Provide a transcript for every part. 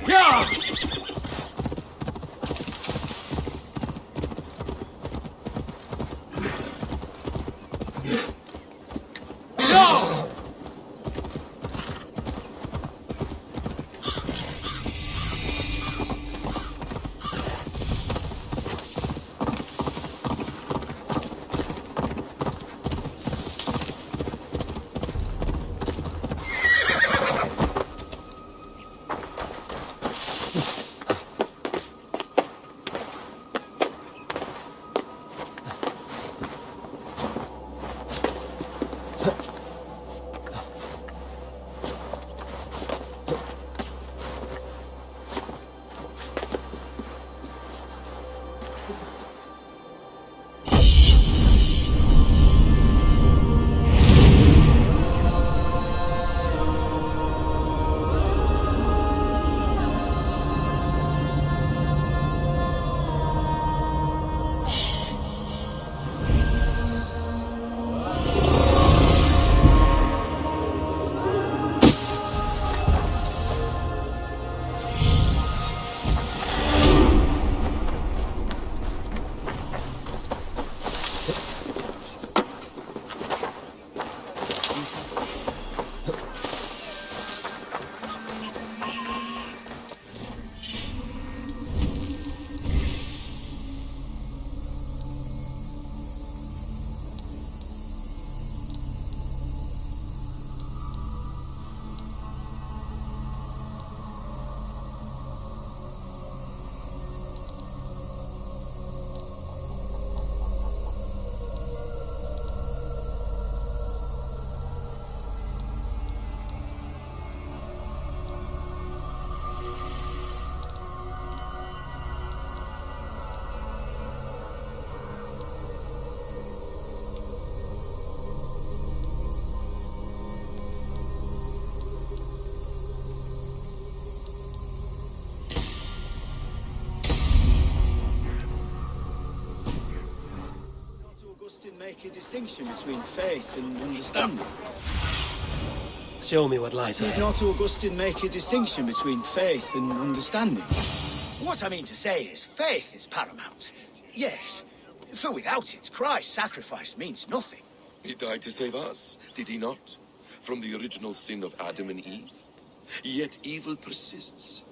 Yeah! No! Make a distinction between faith and understanding. Show me what lies Did ahead. not Augustine make a distinction between faith and understanding? What I mean to say is, faith is paramount. Yes, for without it, Christ's sacrifice means nothing. He died to save us, did he not? From the original sin of Adam and Eve. Yet evil persists.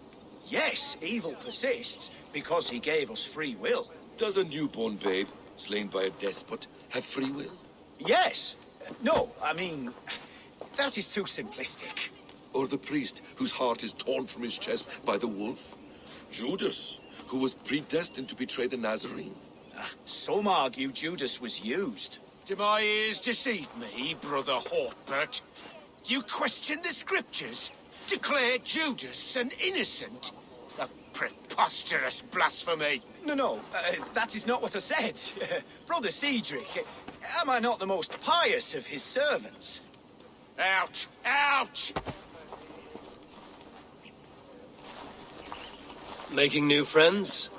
Yes, evil persists because he gave us free will. Does a newborn babe, slain by a despot, have free will? Yes. No, I mean, that is too simplistic. Or the priest whose heart is torn from his chest by the wolf? Judas, who was predestined to betray the Nazarene? Some argue Judas was used. Do my ears deceive me, Brother Hortbert? You question the scriptures? Declare Judas an innocent? A preposterous blasphemy! No, that is not what I said. Brother Cedric, am I not the most pious of his servants? Out! Out! Making new friends?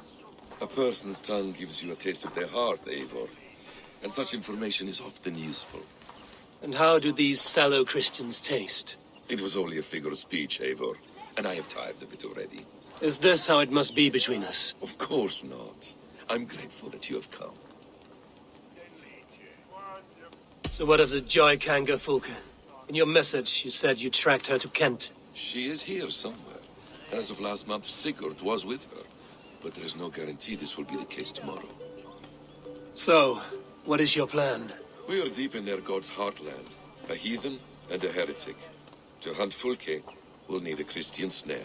A person's tongue gives you a taste of their heart, Eivor. And such information is often useful. And how do these sallow Christians taste? It was only a figure of speech, Eivor, and I have tired of it already. Is this how it must be between us? Of course not. I'm grateful that you have come. So what of the Joy Kanga Fulke? In your message, you said you tracked her to Kent. She is here somewhere. And as of last month, Sigurd was with her. But there is no guarantee this will be the case tomorrow. So, what is your plan? We are deep in their god's heartland. A heathen and a heretic. To hunt Fulke, we'll need a Christian snare.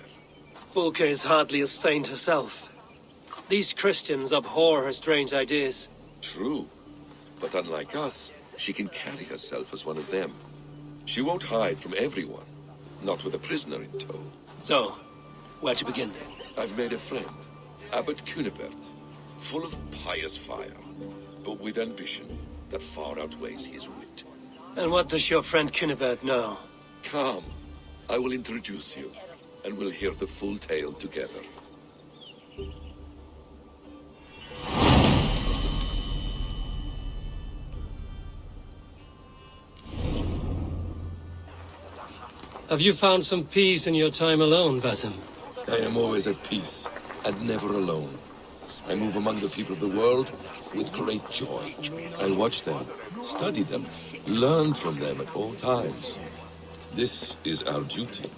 Fulke is hardly a saint herself. These Christians abhor her strange ideas. True. But unlike us, she can carry herself as one of them. She won't hide from everyone. Not with a prisoner in tow. So, where to begin? I've made a friend. Abbot Cunibert. Full of pious fire. But with ambition that far outweighs his wit. And what does your friend Cunibert know? Come. I will introduce you. And we'll hear the full tale together. Have you found some peace in your time alone, Basim? I am always at peace, and never alone. I move among the people of the world with great joy. I watch them, study them, learn from them at all times. This is our duty,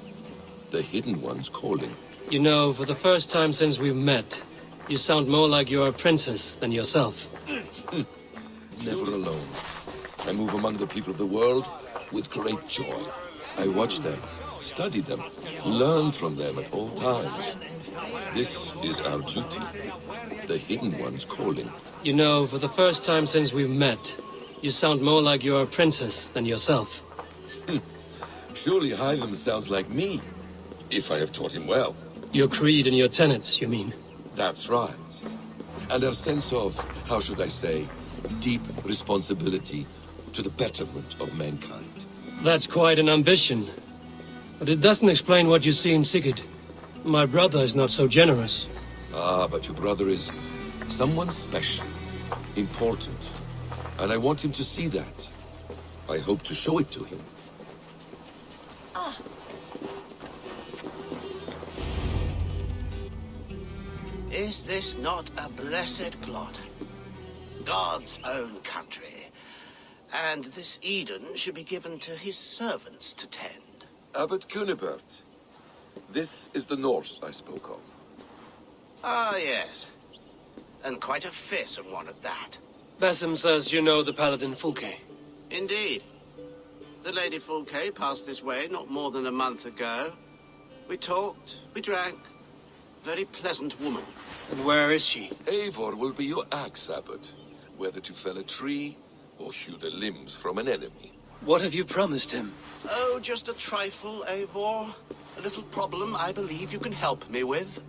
the Hidden One's calling. You know, for the first time since we've met, you sound more like you're a princess than yourself. Never alone. I move among the people of the world with great joy. I watch them, study them, learn from them at all times. This is our duty, the Hidden One's calling. You know, for the first time since we've met, you sound more like you're a princess than yourself. Surely Hytham sounds like me, if I have taught him well. Your creed and your tenets, you mean? That's right. And our sense of, how should I say, deep responsibility to the betterment of mankind. That's quite an ambition. But it doesn't explain what you see in Sigurd. My brother is not so generous. Ah, but your brother is someone special, important. And I want him to see that. I hope to show it to him. Is this not a blessed plot? God's own country. And this Eden should be given to his servants to tend. Abbot Cunibert, this is the Norse I spoke of. Ah, yes. And quite a fearsome one at that. Basim says you know the paladin Fulke. Indeed. The Lady Fulke passed this way not more than a month ago. We talked, we drank. Very pleasant woman. And where is she? Eivor will be your axe, Abbot, whether to fell a tree or hew the limbs from an enemy. What have you promised him? Oh, just a trifle, Eivor. A little problem I believe you can help me with.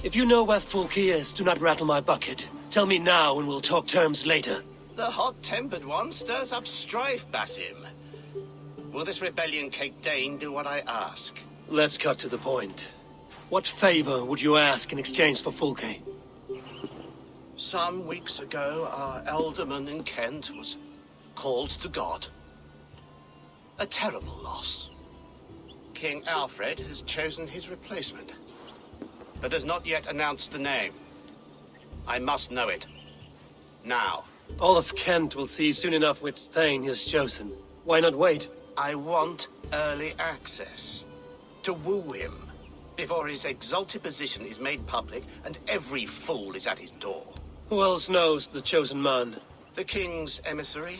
If you know where Fulke is, do not rattle my bucket. Tell me now and we'll talk terms later. The hot-tempered one stirs up strife, Basim. Will this rebellion-caked Dane do what I ask? Let's cut to the point. What favor would you ask in exchange for Fulke? Some weeks ago, our alderman in Kent was called to God. A terrible loss. King Alfred has chosen his replacement, but has not yet announced the name. I must know it. Now. All of Kent will see soon enough which Thane is chosen. Why not wait? I want early access. To woo him, before his exalted position is made public and every fool is at his door. Who else knows the chosen man? The king's emissary,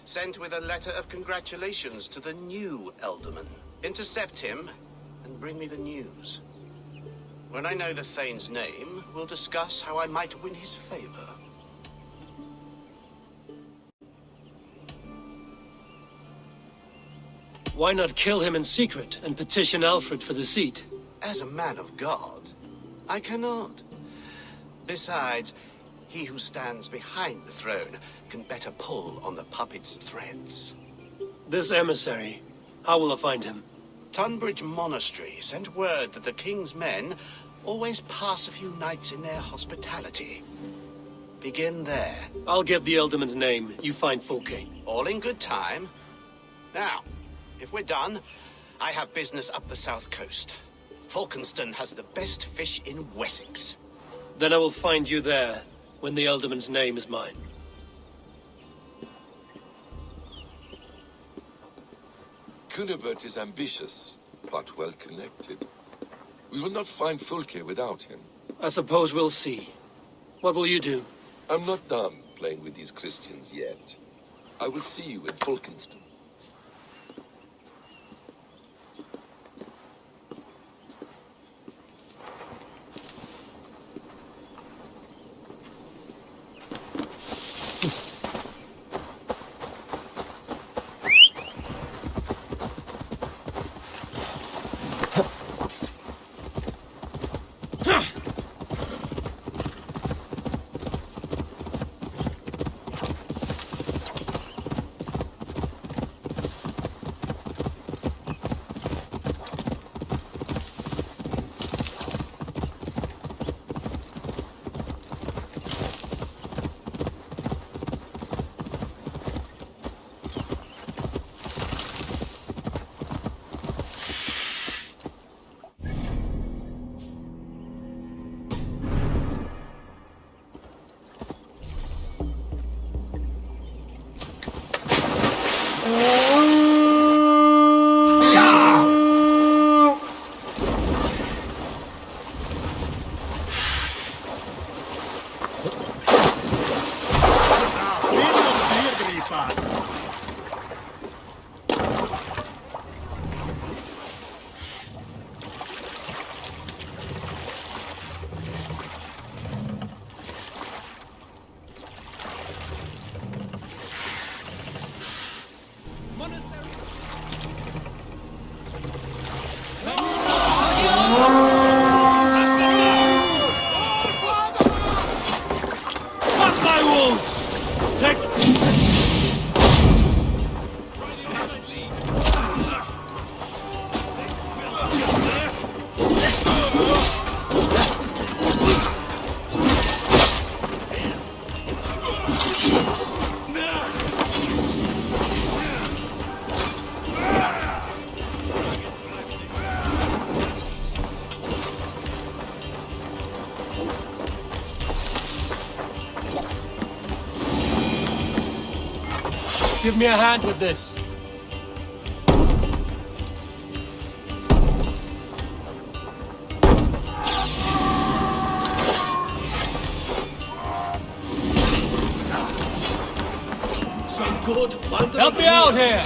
sent with a letter of congratulations to the new alderman. Intercept him and bring me the news. When I know the Thane's name, we'll discuss how I might win his favor. Why not kill him in secret and petition Alfred for the seat? As a man of God, I cannot. Besides, he who stands behind the throne can better pull on the puppet's threads. This emissary, how will I find him? Tunbridge Monastery sent word that the king's men always pass a few nights in their hospitality. Begin there. I'll get the Elderman's name. You find Fulke. All in good time. Now, if we're done, I have business up the south coast. Falkenston has the best fish in Wessex. Then I will find you there, when the Elderman's name is mine. Cunibert is ambitious, but well-connected. We will not find Fulke without him. I suppose we'll see. What will you do? I'm not done playing with these Christians yet. I will see you in Falkenston. Fuck my wolves! Take... Give me a hand with this. Some good wandering. Help me out here!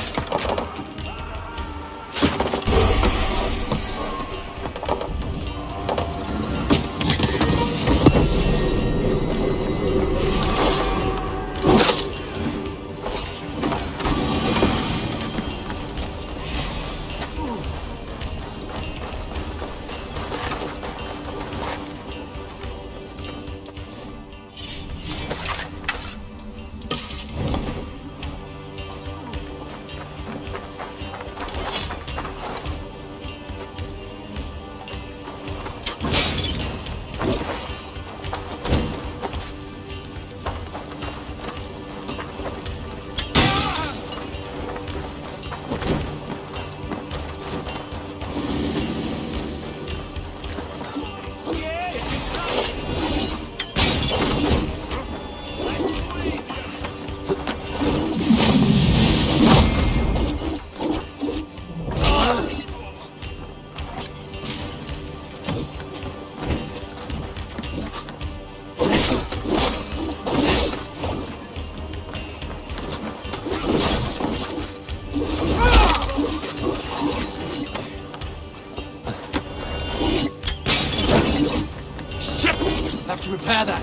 Have to repair that.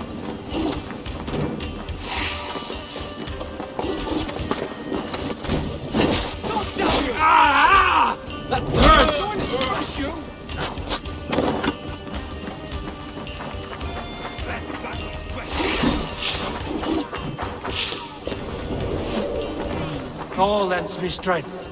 Ah! That hurts! All lends me strength.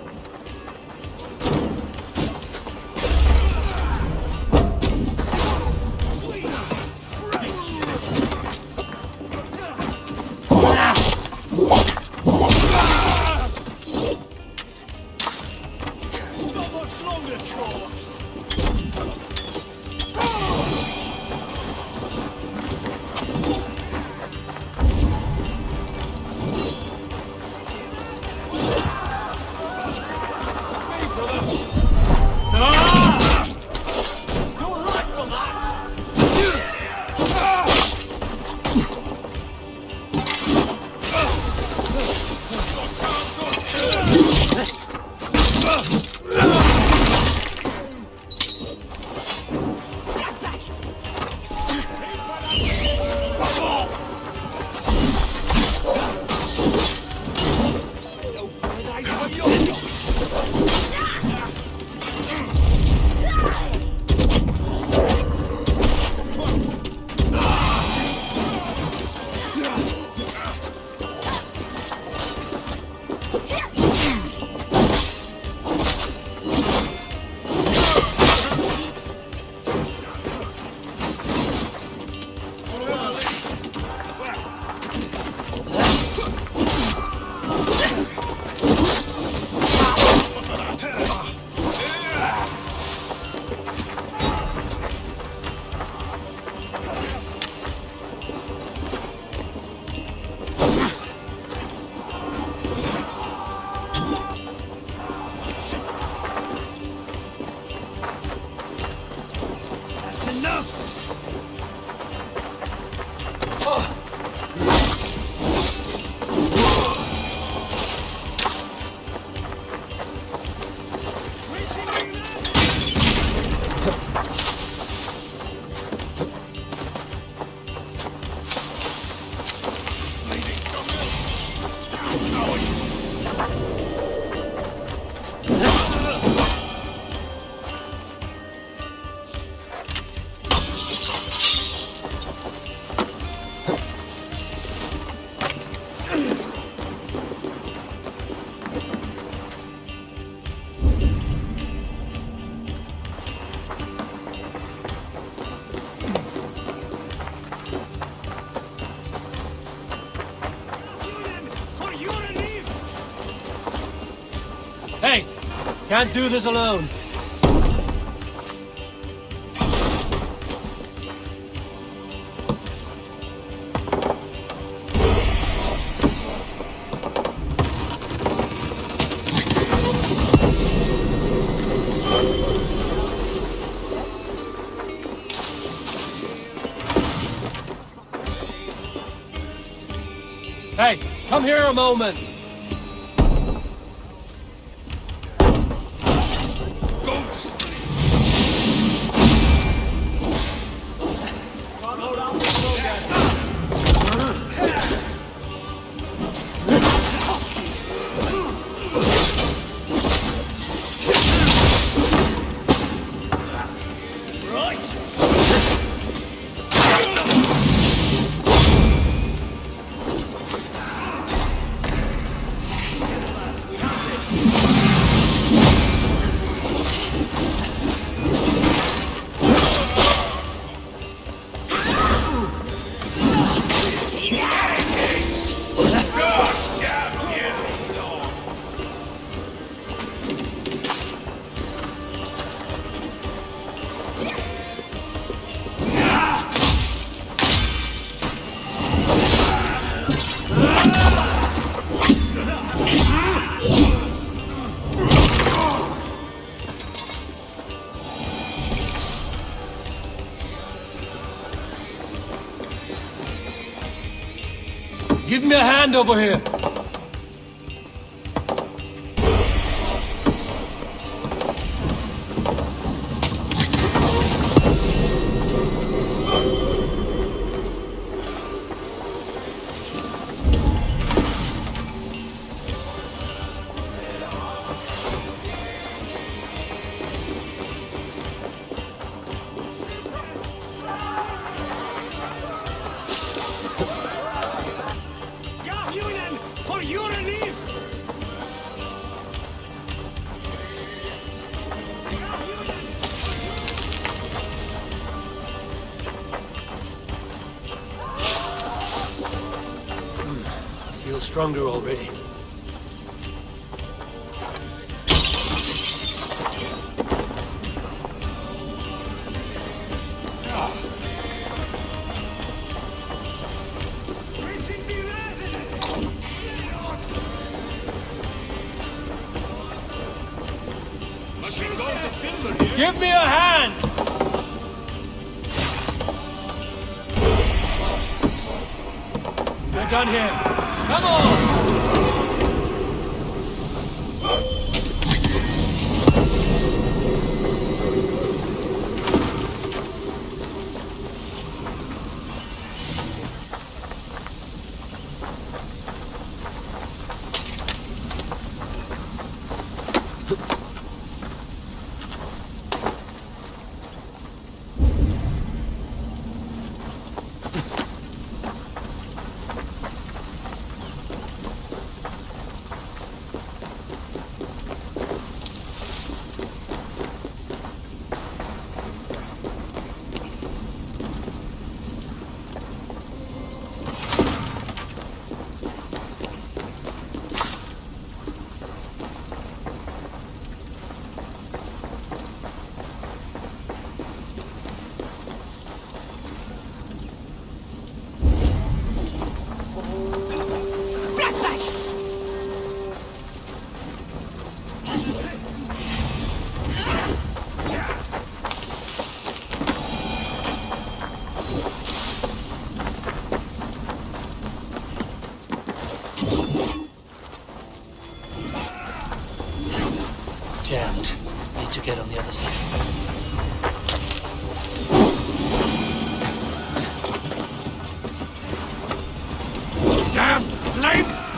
Hey! Can't do this alone. Hey, come here a moment. Give me a hand over here. Feel stronger already. Give me a hand! We're done here. Come on! Jammed. Need to get on the other side. Damn flames!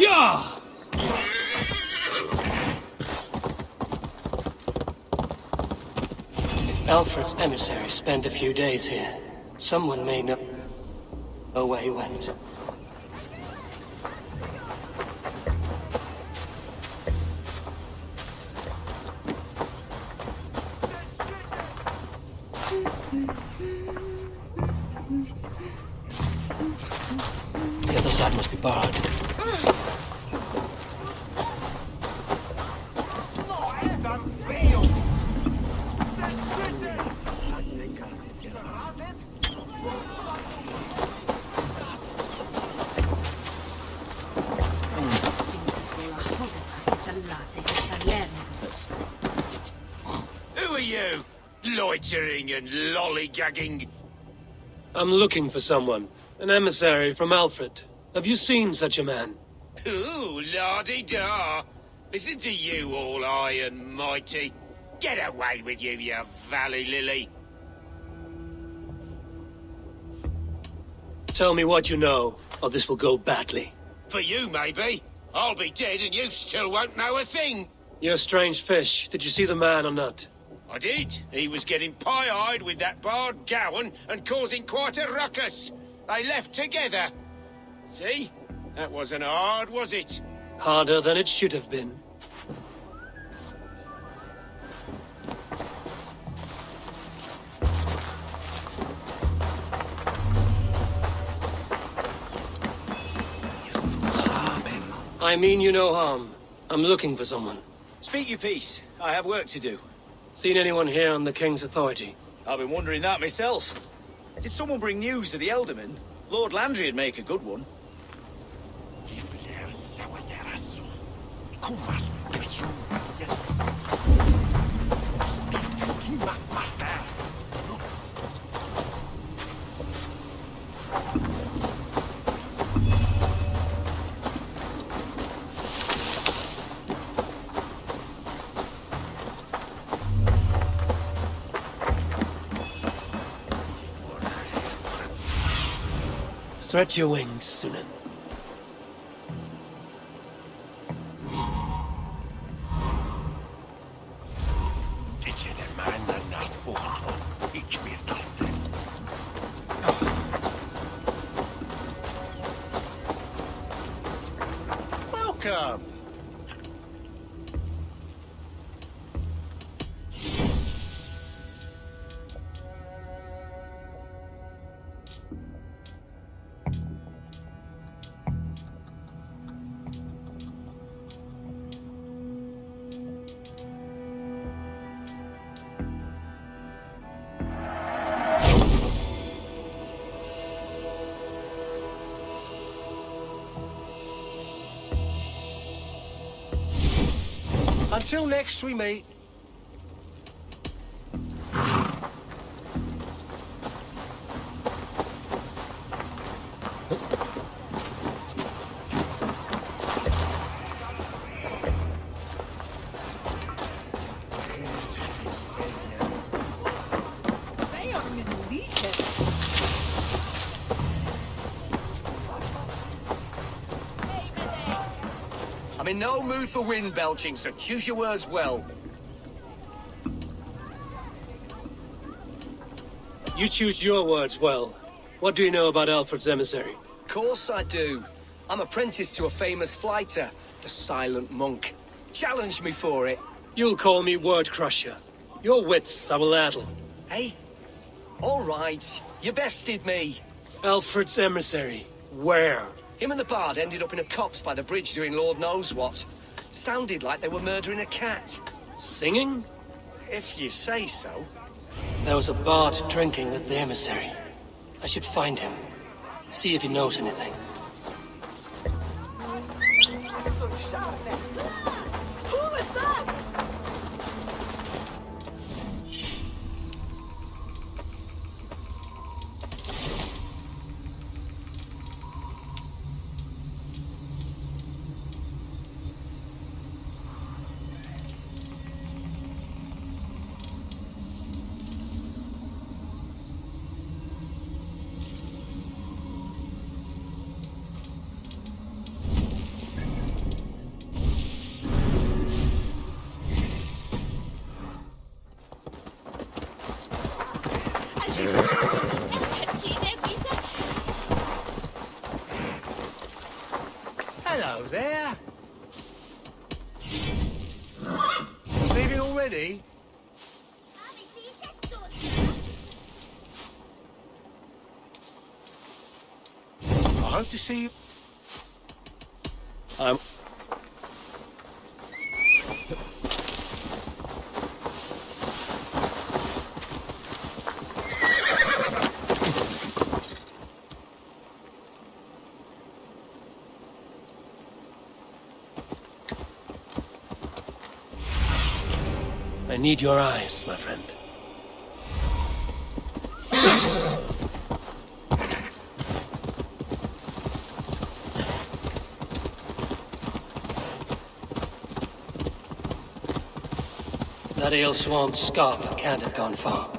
Yeah! If Alfred's emissaries spend a few days here, someone may know where he went. The other side must be barred. Who are you? Loitering and lollygagging. I'm looking for someone. An emissary from Alfred. Have you seen such a man? Ooh, la-di-da. Listen to you, all high and mighty. Get away with you, you valley lily. Tell me what you know, or this will go badly. For you, maybe. I'll be dead and you still won't know a thing. You're a strange fish. Did you see the man or not? I did. He was getting pie-eyed with that bard Gowan and causing quite a ruckus. They left together. See? That wasn't hard, was it? Harder than it should have been. I mean you no harm. I'm looking for someone. Speak your piece. I have work to do. Seen anyone here on the King's authority? I've been wondering that myself. Did someone bring news of the Elderman? Lord Landry'd make a good one. Stretch your wings, Sunan. Welcome. Until next we meet. They are misleading. I'm in no mood for wind belching, so choose your words well. You choose your words well. What do you know about Alfred's emissary? Of course I do. I'm apprentice to a famous fighter, the Silent Monk. Challenge me for it. You'll call me Word Crusher. Your wits I will addle. Hey? All right, you bested me. Alfred's emissary. Where? Him and the bard ended up in a copse by the bridge doing Lord knows what. Sounded like they were murdering a cat. Singing? If you say so. There was a bard drinking with the emissary. I should find him. See if he knows anything. Who is that? Hello there. Leaving already? I hope to see you. I'm... I need your eyes, my friend. That ale swamp scarp can't have gone far.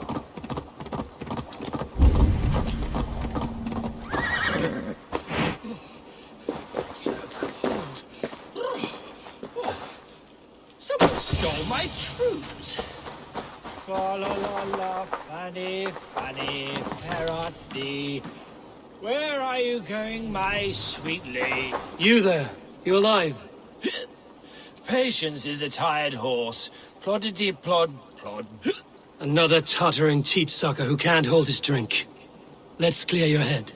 Someone stole my truths. La la la la, Fanny, Fanny, Ferrati. Where are you going, my sweetly? You there, you alive? Patience is a tired horse. Ploddity plod plod. Another tottering teat sucker who can't hold his drink. Let's clear your head.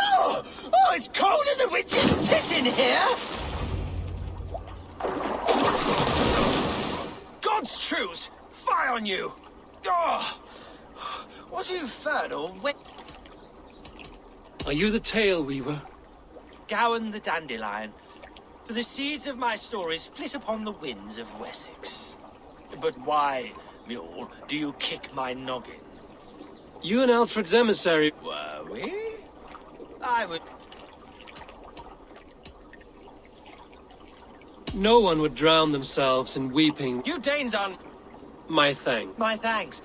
Oh, it's cold as a witch's tit in here! God's truths! Fie on you! Oh, what infernal wit... Are you the tale weaver? Gowan the dandelion. For the seeds of my stories flit upon the winds of Wessex. But why, mule, do you kick my noggin? You and Alfred's emissary... Were we? I would... No one would drown themselves in weeping. You Danes aren't... My thing. My thanks.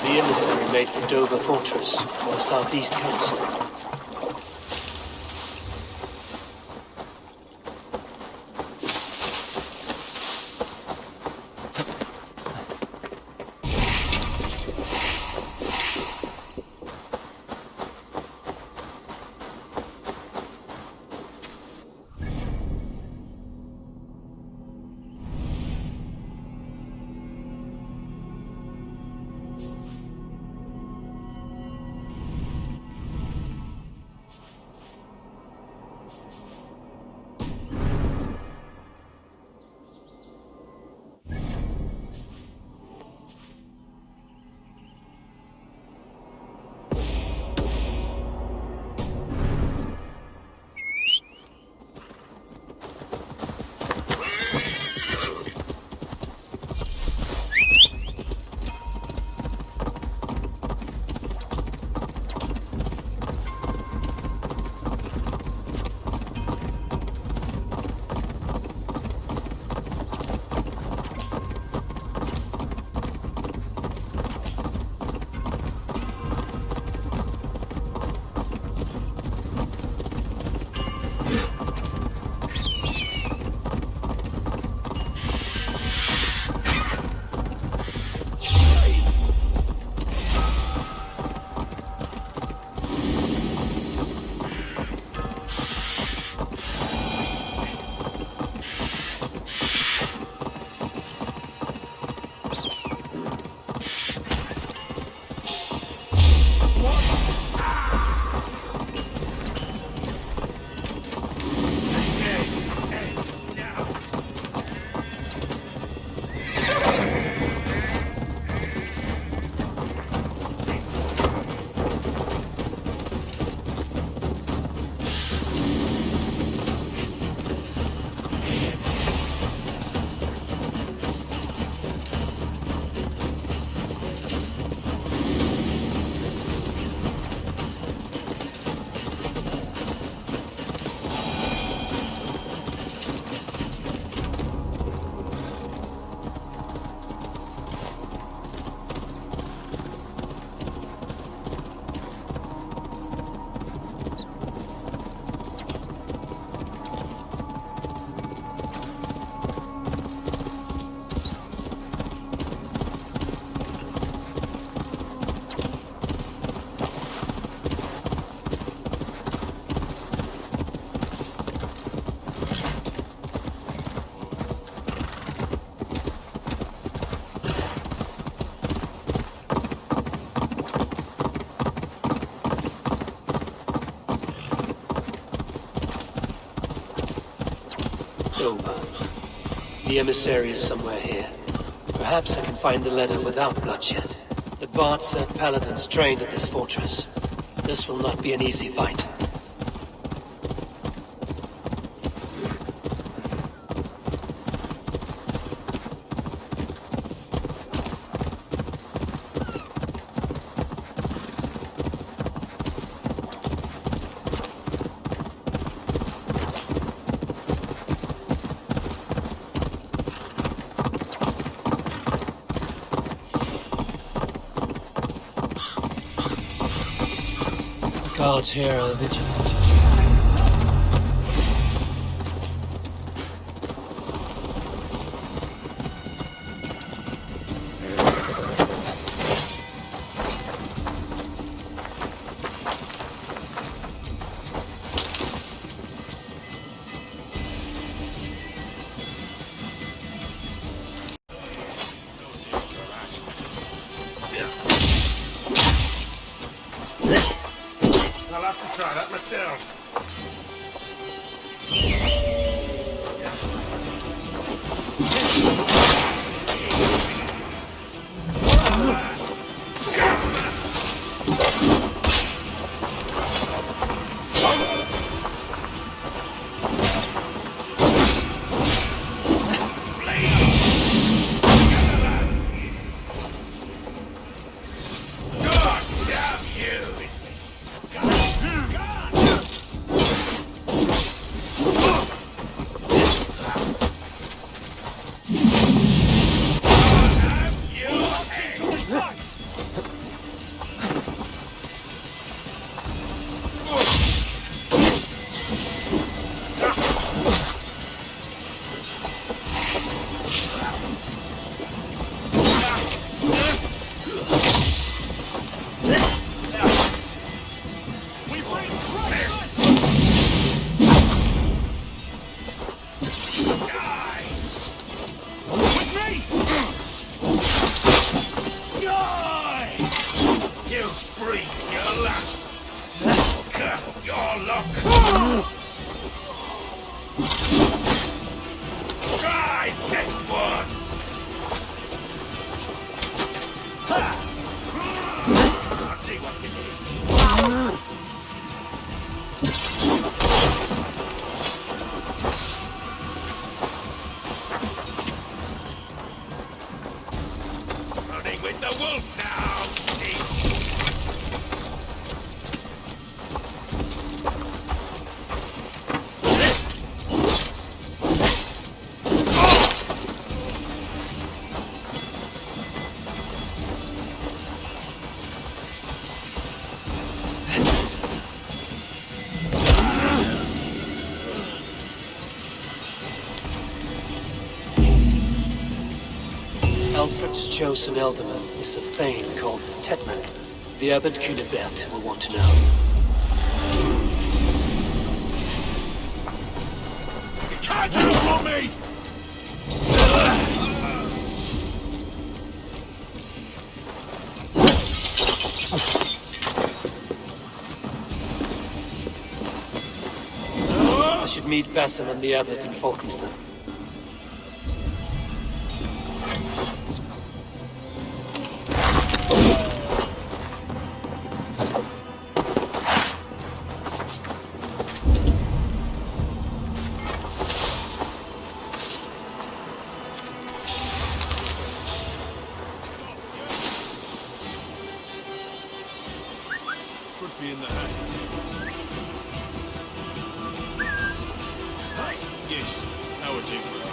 The emissary made for Dover Fortress, on the southeast coast. Over. The emissary is somewhere here. Perhaps I can find the letter without bloodshed. The Bard said paladins trained at this fortress. This will not be an easy fight. Guards here are vigilant. I'll have to try that myself. Alfred's chosen elderman is a thane called Tetman. The Abbot Cunibert will want to know. You can't outrun me! I should meet Basim and the Abbot in Falkenston. Could be in the hat. Yes, that would do for that.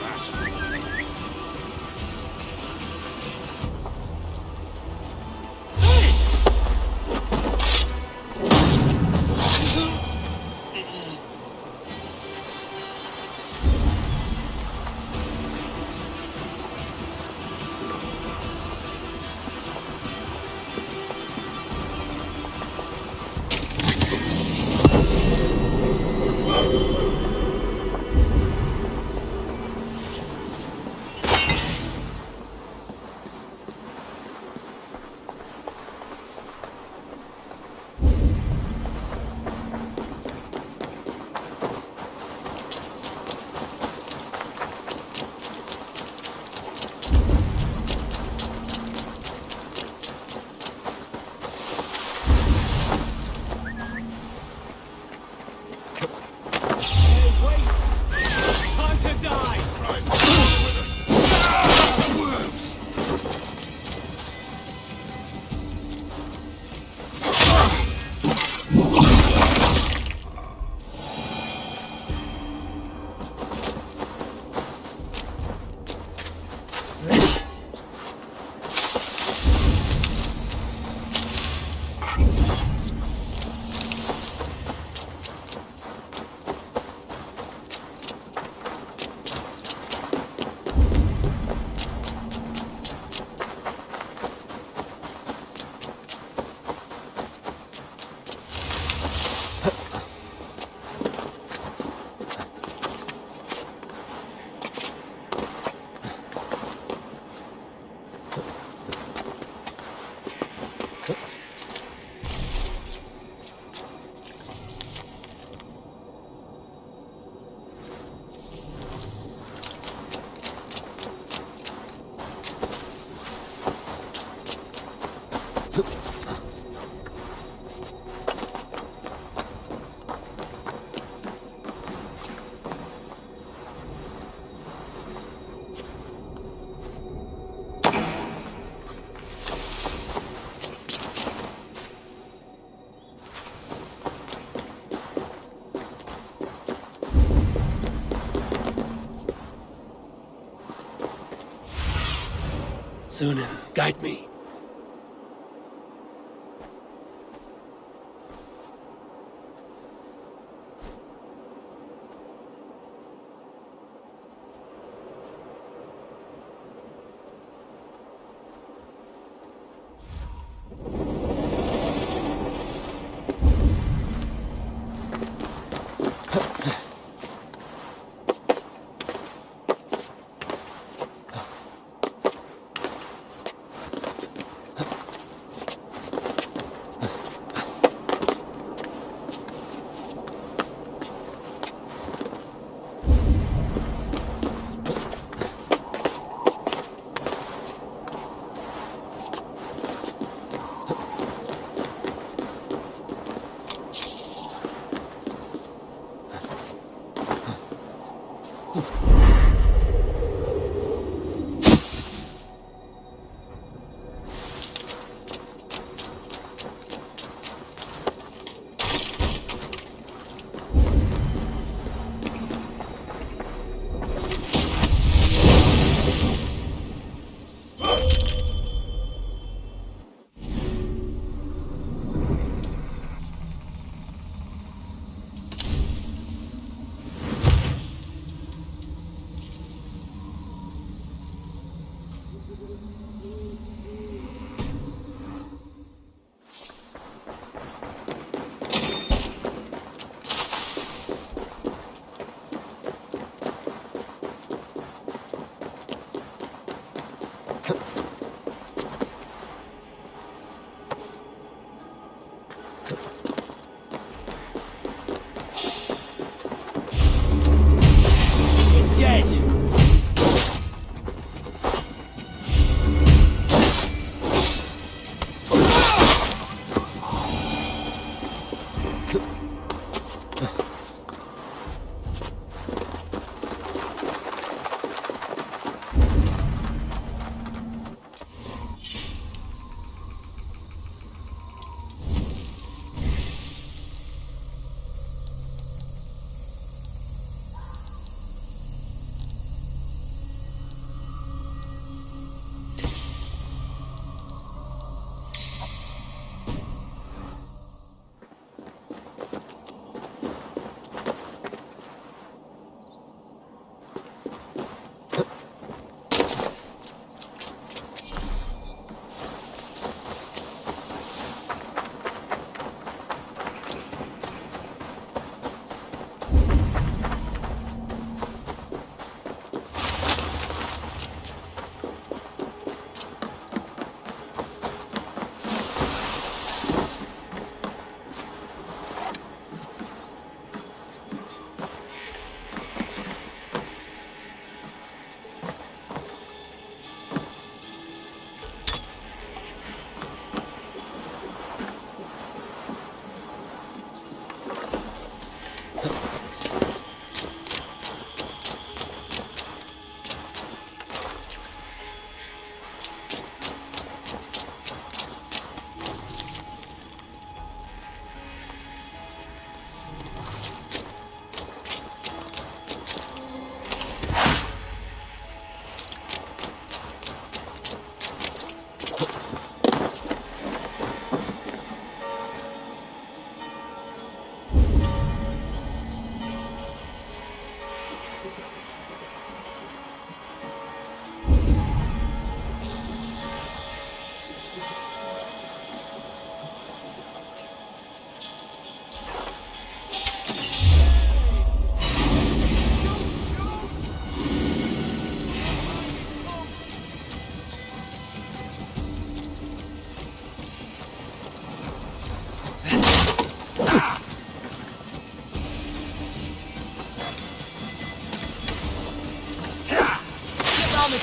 soon and guide me.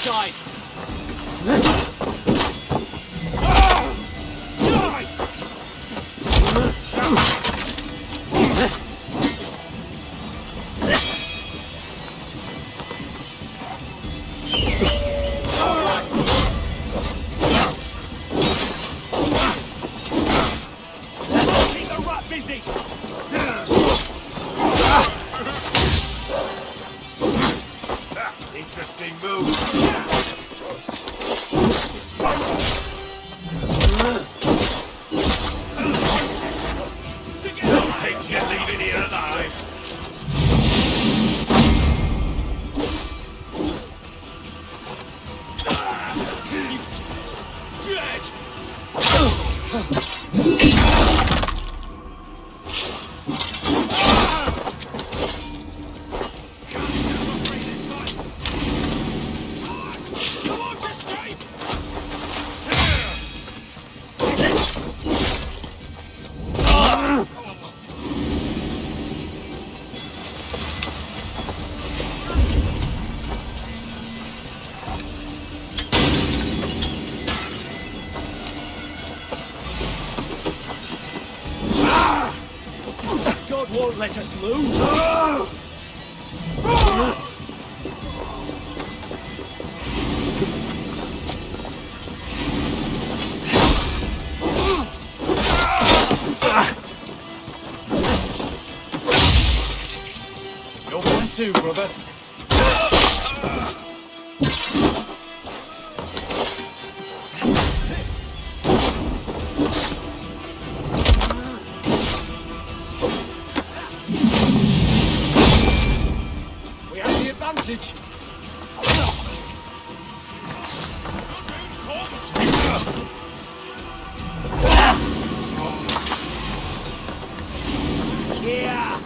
Side. Interesting move. won't let us lose. You're one too, brother. We have the advantage. Yeah.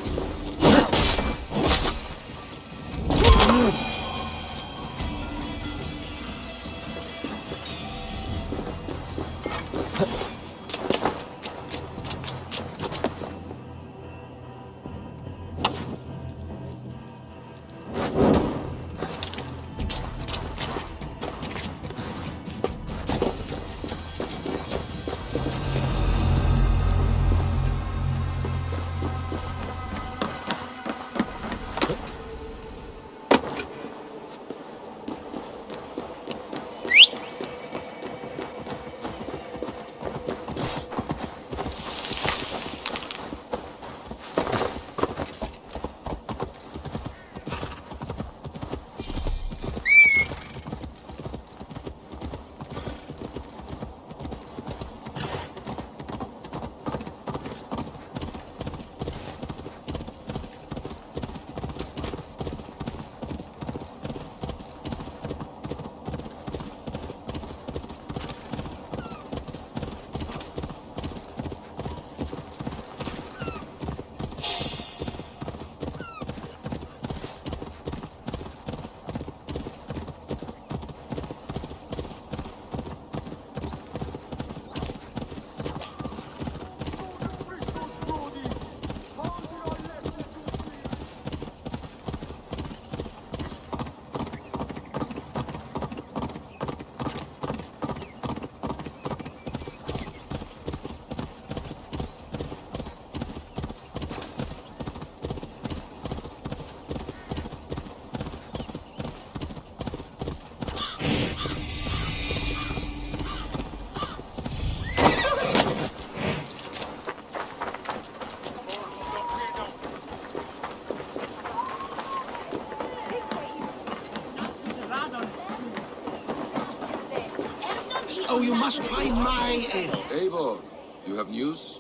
Oh, you must try my ale. Eivor, you have news?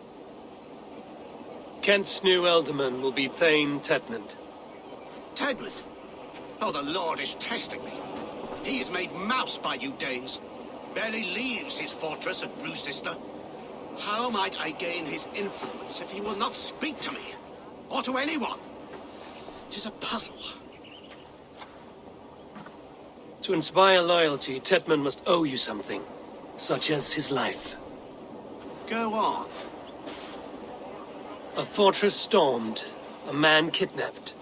Kent's new ealdorman will be Thane Tedmund. Tedmund? Oh, the Lord is testing me. He is made mouse by you Danes. Barely leaves his fortress at Brucester. How might I gain his influence if he will not speak to me? Or to anyone? It is a puzzle. To inspire loyalty, Tedmund must owe you something, such as his life. Go on. A fortress stormed, a man kidnapped.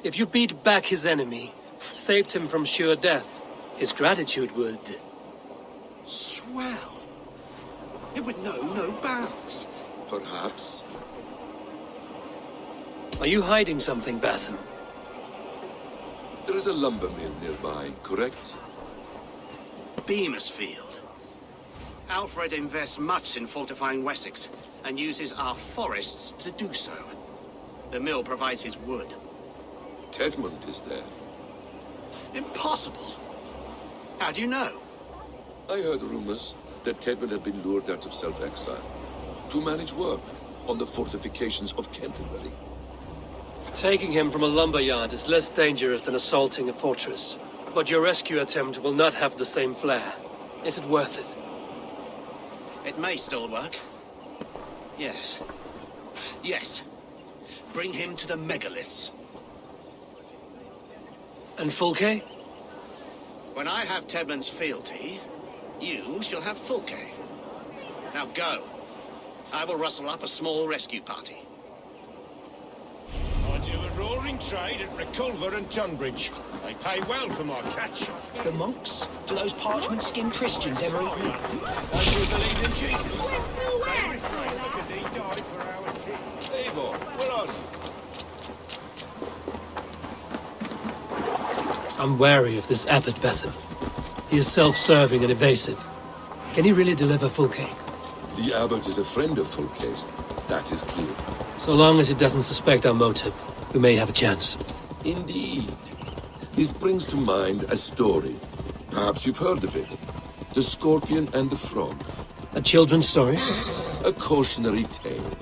If you beat back his enemy, saved him from sure death, his gratitude would... Swell. It would know no bounds. Perhaps. Are you hiding something, Batham? There is a lumber mill nearby, correct? Beamersfield. Alfred invests much in fortifying Wessex, and uses our forests to do so. The mill provides his wood. Tedmund is there. Impossible! How do you know? I heard rumors that Tedmund had been lured out of self-exile to manage work on the fortifications of Canterbury. Taking him from a lumberyard is less dangerous than assaulting a fortress. But your rescue attempt will not have the same flair. Is it worth it? It may still work. Yes. Yes. Bring him to the megaliths. And Fulke? When I have Tedmund's fealty, you shall have Fulke. Now go. I will rustle up a small rescue party. I do a roaring trade at Reculver and Tunbridge. They pay well for my catch. The monks? Do those parchment-skinned Christians ever eat meat? Those who believe in Jesus. Where's the They refrain because he died for our sins. Eivor, where are you? I'm wary of this Abbot Besim. He is self-serving and evasive. Can he really deliver full cake? The abbot is a friend of Fulcase. That is clear. So long as he doesn't suspect our motive, we may have a chance. Indeed. This brings to mind a story. Perhaps you've heard of it. The Scorpion and the Frog. A children's story? A cautionary tale.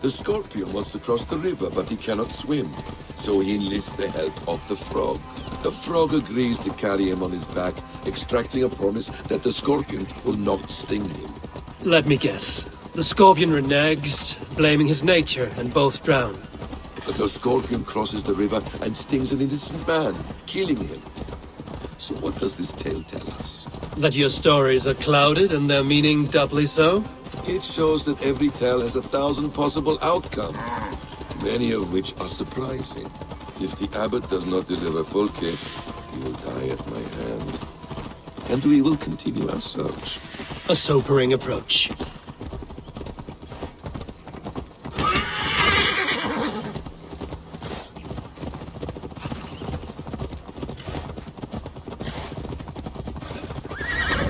The Scorpion wants to cross the river, but he cannot swim. So he enlists the help of the Frog. The Frog agrees to carry him on his back, extracting a promise that the Scorpion will not sting him. Let me guess. The Scorpion reneges, blaming his nature, and both drown. But the Scorpion crosses the river and stings an innocent man, killing him. So what does this tale tell us? That your stories are clouded and their meaning doubly so? It shows that every tale has 1,000 possible outcomes, many of which are surprising. If the abbot does not deliver Fulke, he will die at my hand. And we will continue our search. A sobering approach.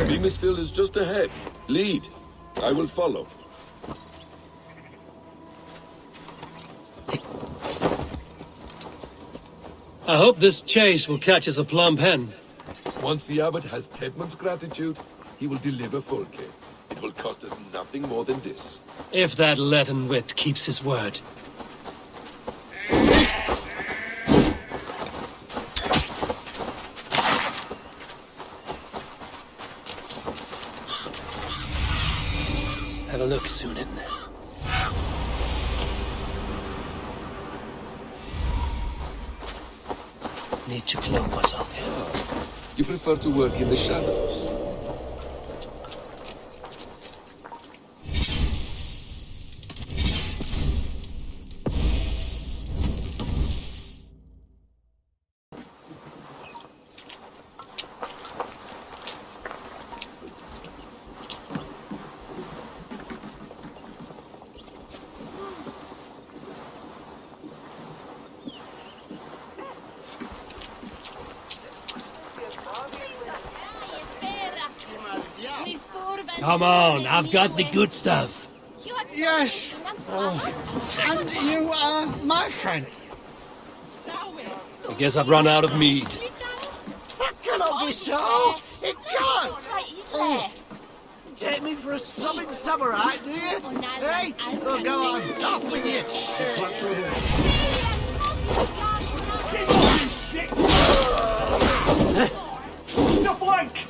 Beamisfield is just ahead. Lead. I will follow. I hope this chase will catch us a plump hen. Once the abbot has Tedmund's gratitude, he will deliver Fulke. It will cost us nothing more than this. If that leaden wit keeps his word. Have a look, Sunan. Need to clone myself here. You prefer to work in the shadows? Come on, I've got the good stuff. Yes. And you are my friend. I guess I've run out of mead. That cannot be so. It can't. Take me for a sobbing samurai, do you? Hey, we'll go on off with you. The flank!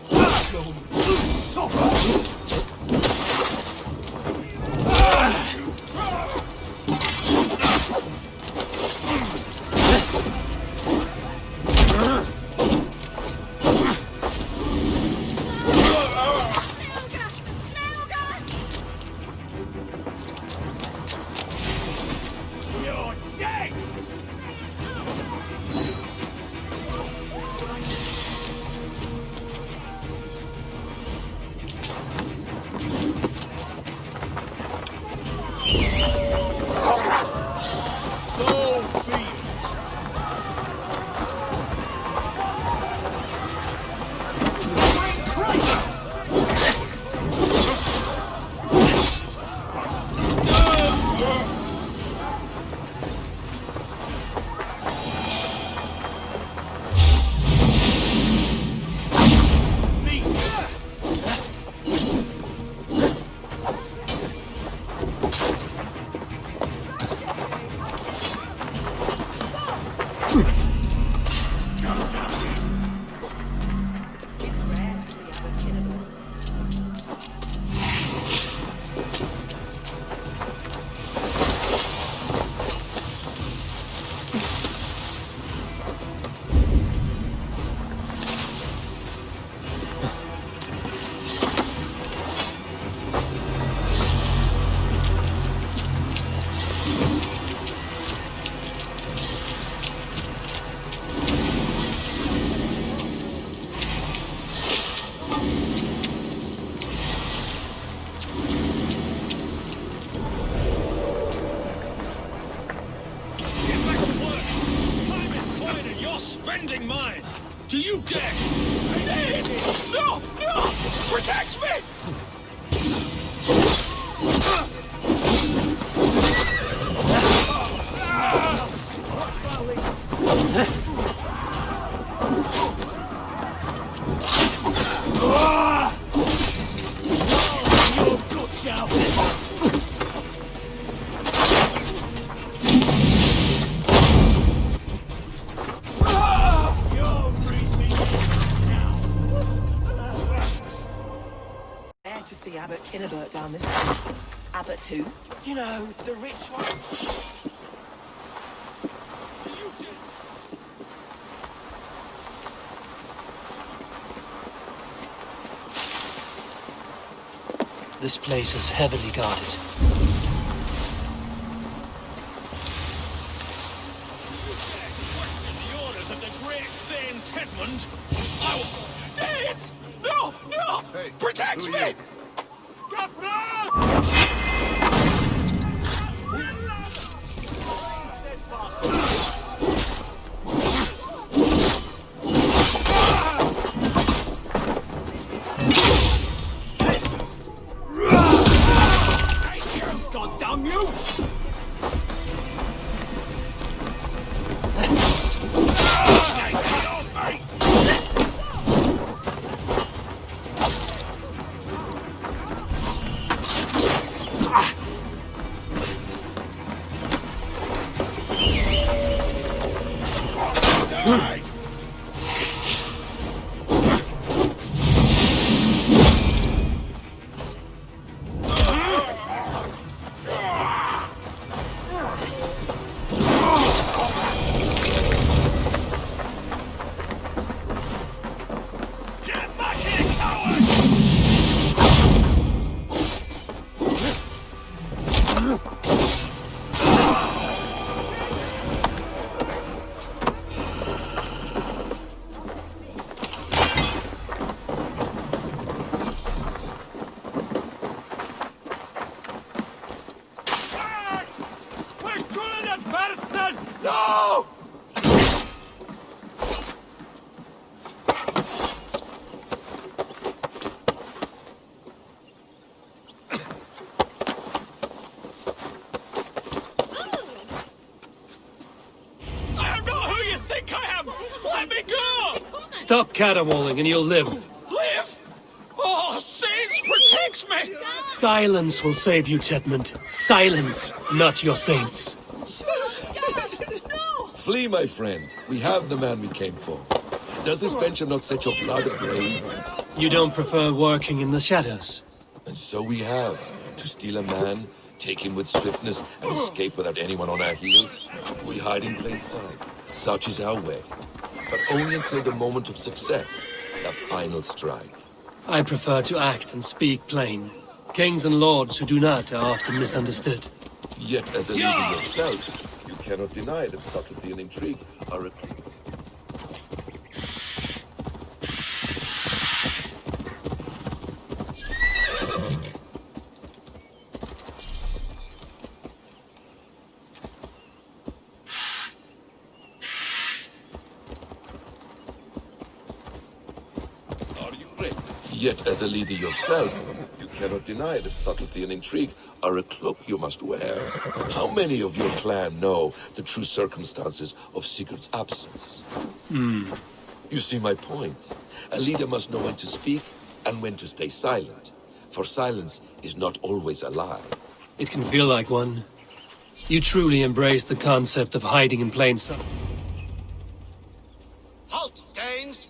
You're dead! So be it. defending mine. Do you dare? No! No! Protect me! Your guts out! To see Abbot Kinnebert down this way. Abbot who? You know, the rich one. This place is heavily guarded. The orders of the great Thane Tedmund. I will... Danes! No! No! Hey, Protect who me! are you? God damn you! No! I am not who you think I am! Let me go! Stop caterwauling and you'll live. Live! Oh, saints protects me! Silence will save you, Tedmund. Silence, not your saints. Flee, my friend. We have the man we came for. Does this venture not set your blood ablaze? You don't prefer working in the shadows? And so we have. To steal a man, take him with swiftness, and escape without anyone on our heels. We hide in plain sight. Such is our way. But only until the moment of success, the final strike. I prefer to act and speak plain. Kings and lords who do not are often misunderstood. Yet, as a leader yourself, you cannot deny that subtlety and intrigue are a... Are you ready? Yet, as a leader yourself, you cannot deny that subtlety and intrigue are a cloak you must wear. How many of your clan know the true circumstances of Sigurd's absence? You see my point. A leader must know when to speak and when to stay silent. For silence is not always a lie. It can feel like one. You truly embrace the concept of hiding in plain sight. Halt, Danes!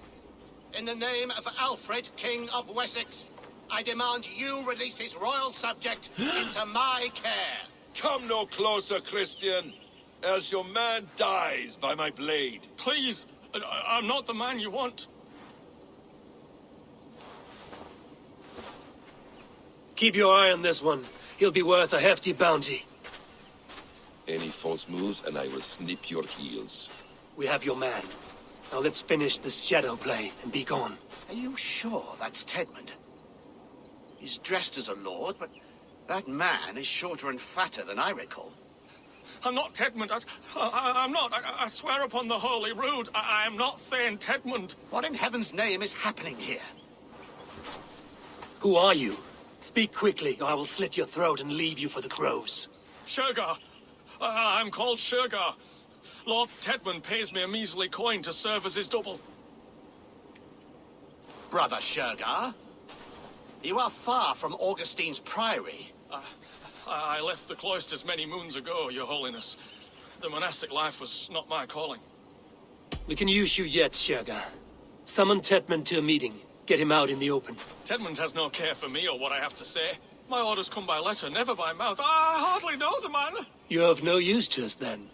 In the name of Alfred, King of Wessex, I demand you release his royal subject into my care. Come no closer, Christian, else your man dies by my blade. Please, I'm not the man you want. Keep your eye on this one. He'll be worth a hefty bounty. Any false moves and I will snip your heels. We have your man. Now let's finish this shadow play and be gone. Are you sure that's Tedmund? He's dressed as a lord, but that man is shorter and fatter than I recall. I'm not Tedmund. I'm not. I swear upon the Holy Rood, I am not Thane Tedmund. What in heaven's name is happening here? Who are you? Speak quickly, or I will slit your throat and leave you for the crows. Shergar. I'm called Shergar. Lord Tedmund pays me a measly coin to serve as his double. Brother Shergar, you are far from Augustine's priory. I left the cloisters many moons ago, Your Holiness. The monastic life was not my calling. We can use you yet, Shergar. Summon Tedmund to a meeting. Get him out in the open. Tedmund has no care for me or what I have to say. My orders come by letter, never by mouth. I hardly know the man. You're of no use to us, then.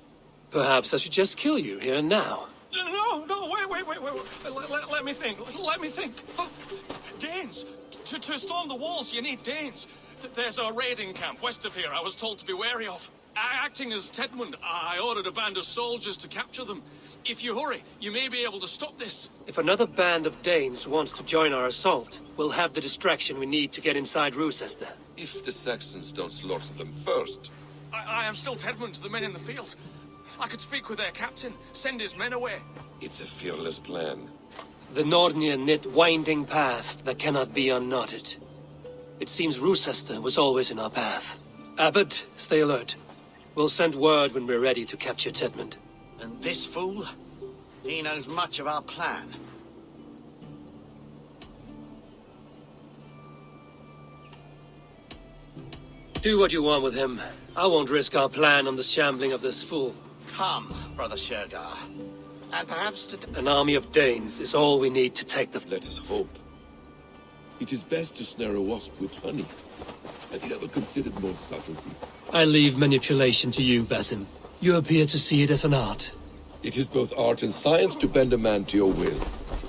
Perhaps I should just kill you here and now. No, wait. Let me think. Oh, Danes. To storm the walls, you need Danes. There's a raiding camp west of here I was told to be wary of. Acting as Tedmund, I ordered a band of soldiers to capture them. If you hurry, you may be able to stop this. If another band of Danes wants to join our assault, we'll have the distraction we need to get inside Rochester. If the Saxons don't slaughter them first. I am still Tedmund to the men in the field. I could speak with their captain, send his men away. It's a fearless plan. The Nordnir knit winding paths that cannot be unknotted. It seems Rochester was always in our path. Abbot, stay alert. We'll send word when we're ready to capture Tedmund. And this fool? He knows much of our plan. Do what you want with him. I won't risk our plan on the shambling of this fool. Come, Brother Shergar. And perhaps to... An army of Danes is all we need to take the... Let us hope. It is best to snare a wasp with honey. Have you ever considered more subtlety? I leave manipulation to you, Basim. You appear to see it as an art. It is both art and science to bend a man to your will.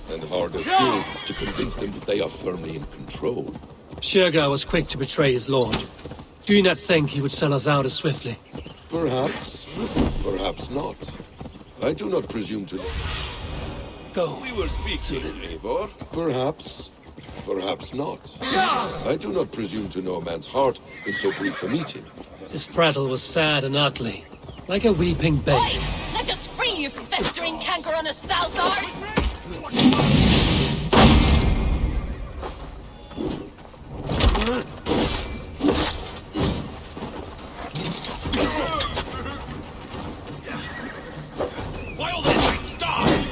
And harder still, to convince them that they are firmly in control. Shergar was quick to betray his lord. Do you not think he would sell us out as swiftly? Perhaps. Perhaps not. I do not presume to... Go. We were speaking, Eivor. Perhaps. Perhaps not. I do not presume to know a man's heart in so brief a meeting. His prattle was sad and ugly, like a weeping babe. Wait! Let us free you, festering canker on a Salzars! Why all the things die?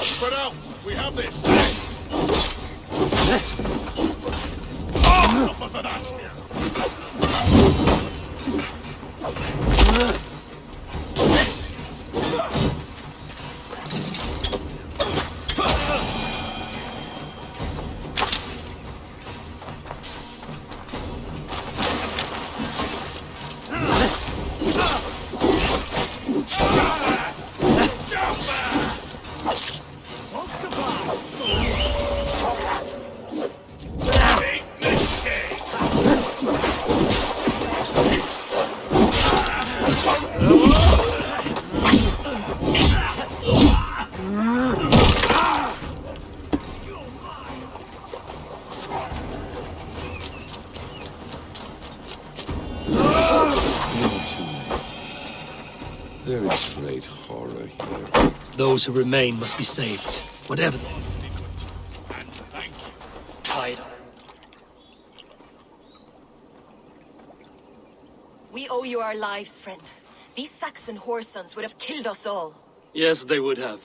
Spread out. We have this. Suffer for that. There is great horror here. Those who remain must be saved, whatever the... Tide. We owe you our lives, friend. These Saxon whoresons would have killed us all. Yes, they would have.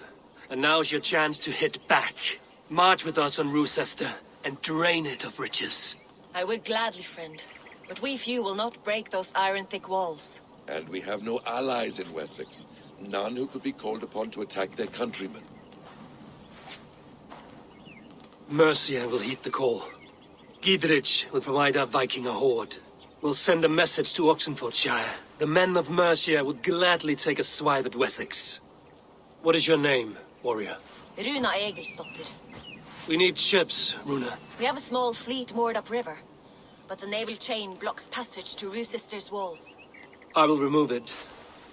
And now's your chance to hit back. March with us on Rochester and drain it of riches. I would gladly, friend. But we few will not break those iron-thick walls. And we have no allies in Wessex. None who could be called upon to attack their countrymen. Mercia will heed the call. Gidrich will provide our Viking a horde. We'll send a message to Oxenfordshire. The men of Mercia would gladly take a swipe at Wessex. What is your name, warrior? Runa Egilsdotter. We need ships, Runa. We have a small fleet moored upriver, but the naval chain blocks passage to Rochester's walls. I will remove it,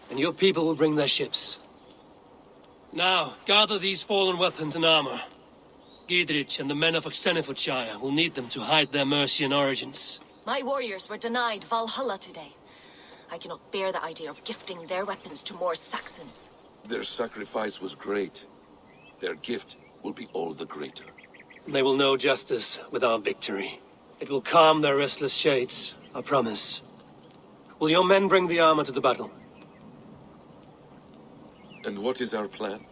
and your people will bring their ships. Now, gather these fallen weapons and armor. Gidrich and the men of Oxenfordshire will need them to hide their Mercian origins. My warriors were denied Valhalla today. I cannot bear the idea of gifting their weapons to more Saxons. Their sacrifice was great. Their gift will be all the greater. They will know justice with our victory. It will calm their restless shades, I promise. Will your men bring the armor to the battle? And what is our plan?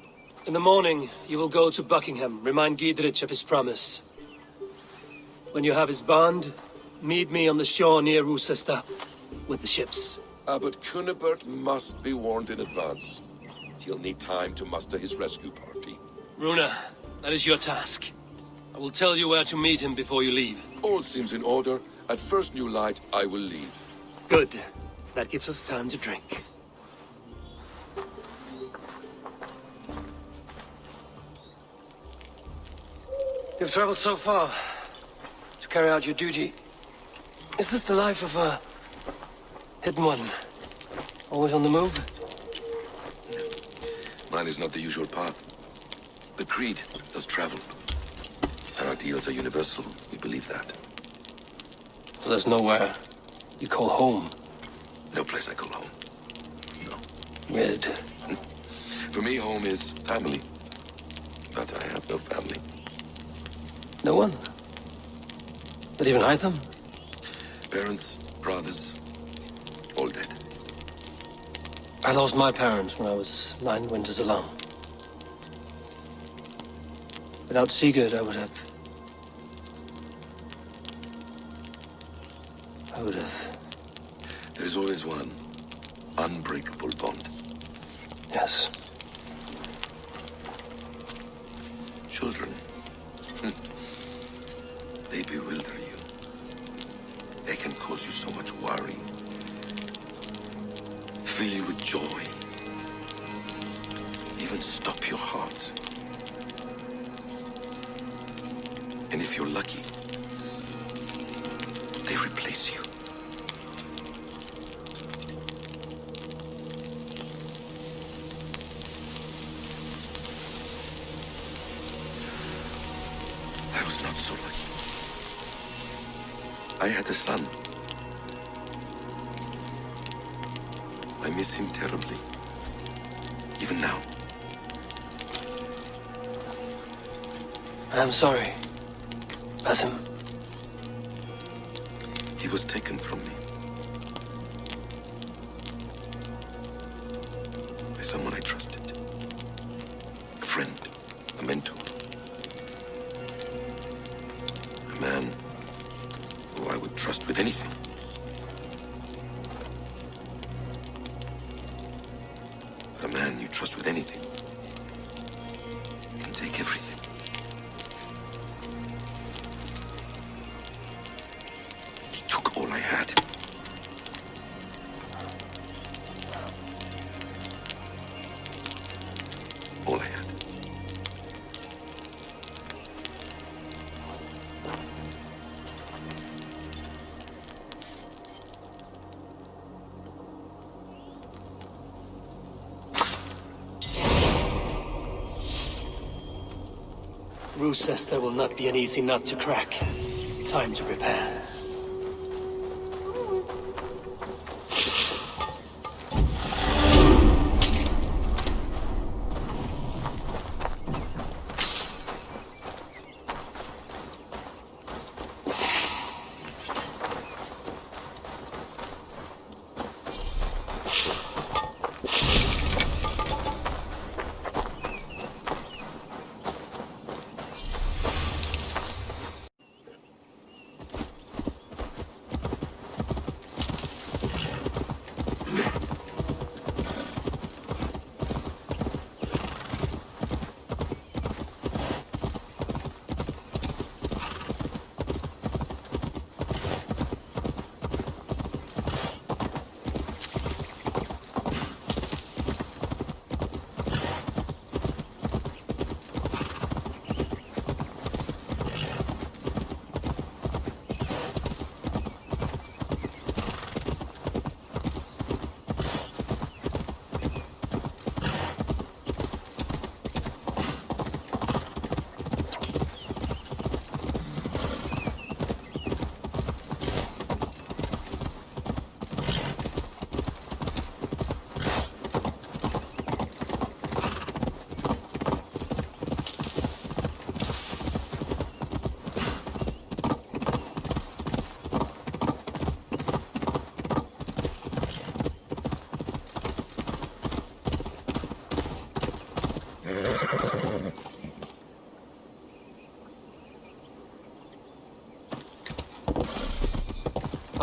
In the morning, you will go to Buckingham, remind Giedrich of his promise. When you have his bond, meet me on the shore near Rochester with the ships. Abbot Cunibert must be warned in advance. He'll need time to muster his rescue party. Runa, that is your task. I will tell you where to meet him before you leave. All seems in order. At first new light, I will leave. Good. That gives us time to drink. You've traveled so far to carry out your duty. Is this the life of a hidden one? Always on the move? Mine is not the usual path. The Creed does travel. Our ideals are universal. We believe that. So there's nowhere you call home? No place I call home. No. Weird. For me, home is family. But I have no family. No one? Not even Hytham? Parents, brothers, all dead. I lost my parents when I was 9 winters alone. Without Sigurd, I would have... There is always one unbreakable bond. Yes. Children. They bewilder you. They can cause you so much worry. Fill you with joy. Even stop your heart. And if you're lucky, they replace you. I was not so lucky. I had a son. I miss him terribly. Even now. I'm sorry. Basim. He was taken from me. By someone I trusted. A friend. A mentor. A man who I would trust with anything. But a man you trust with anything can take everything. He took all I had. All I had. Rochester will not be an easy nut to crack. Time to prepare.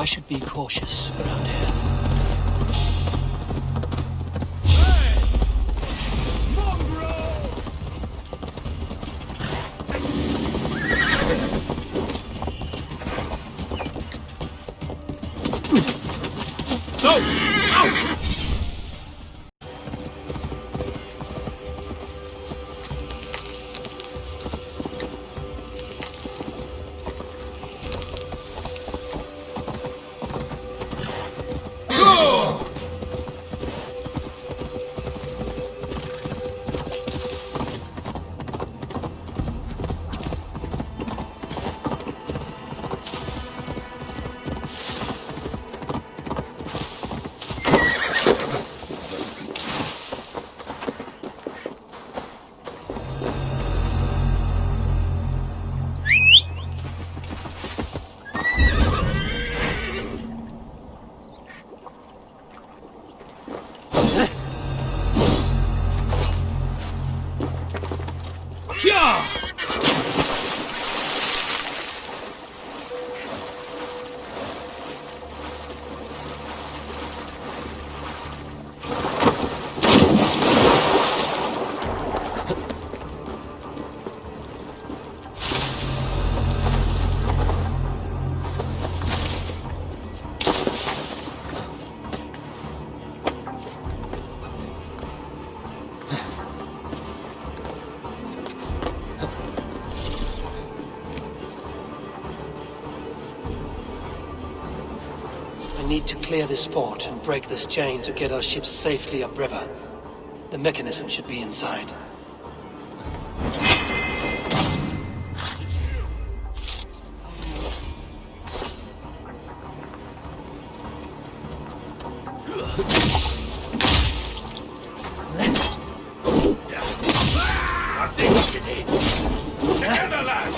I should be cautious around here. We need to clear this fort and break this chain to get our ships safely upriver. The mechanism should be inside. I see what you did. Together, lad.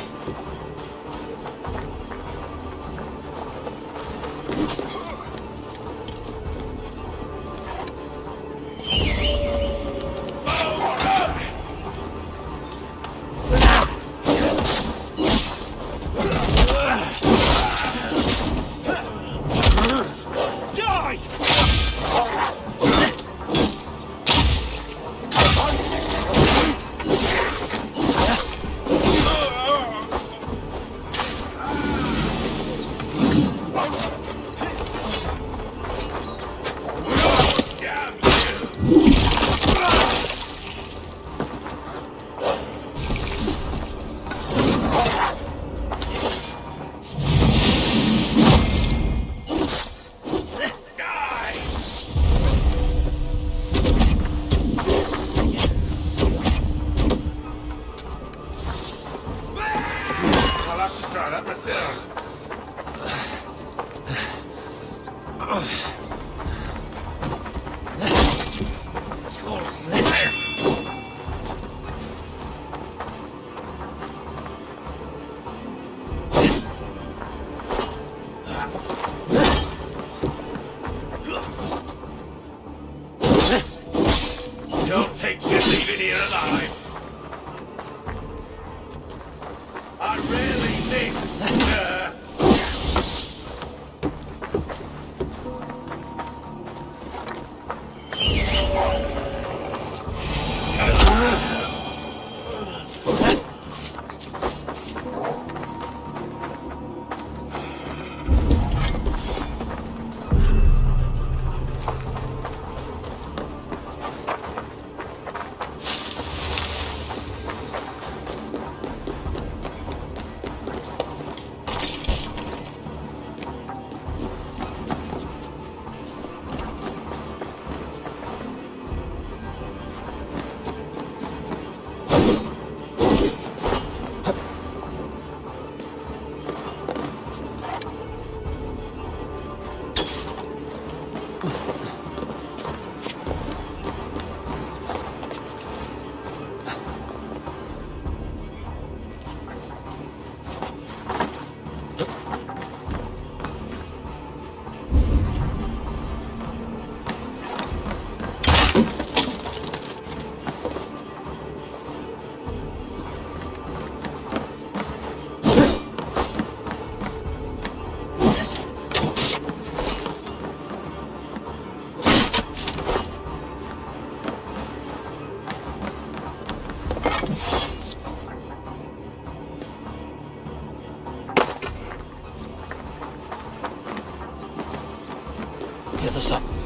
side.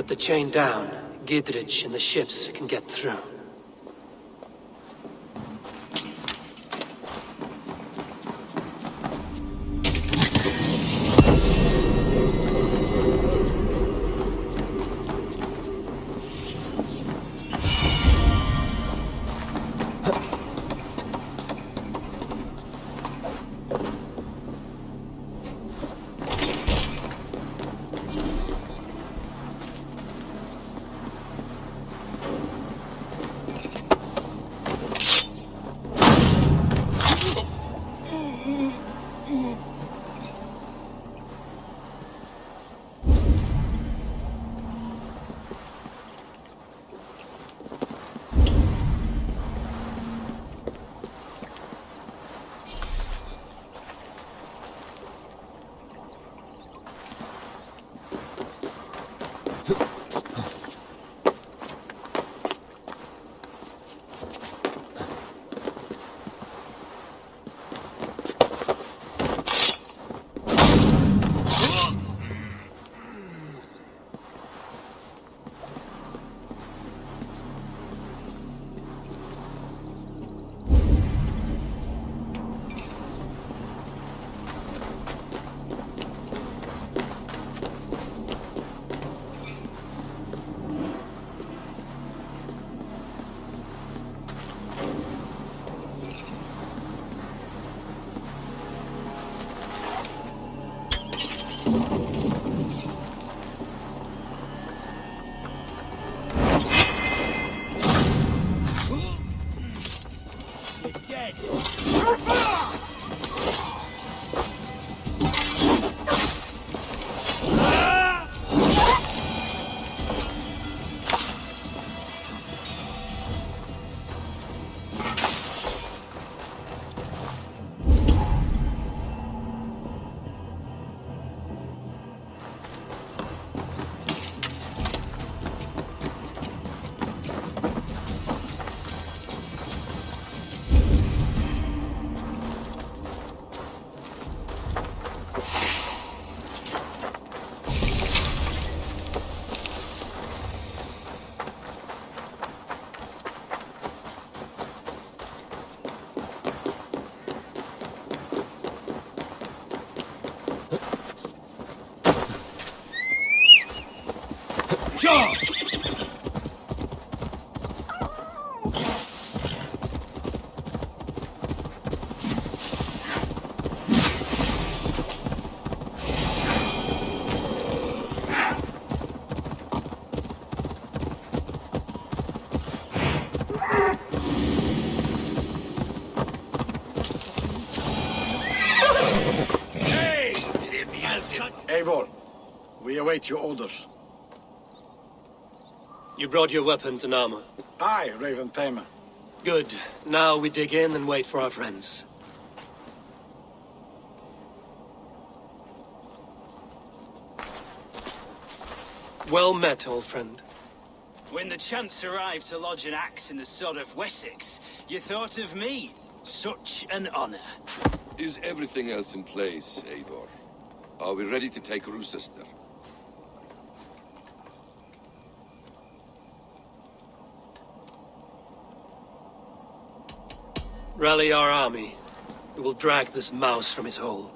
With the chain down, Gidrich and the ships can get through. Eivor, we await your orders. You brought your weapons and armor. Aye, Raven Tamer. Good. Now we dig in and wait for our friends. Well met, old friend. When the chance arrived to lodge an axe in the sod of Wessex, you thought of me. Such an honor. Is everything else in place, Eivor? Are we ready to take Rochester? Rally our army. We will drag this mouse from his hole.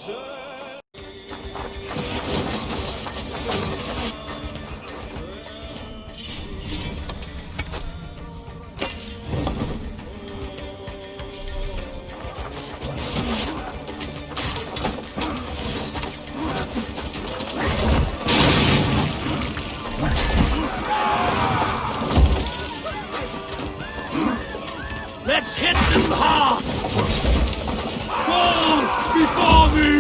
Let's hit them hard! Fall before me!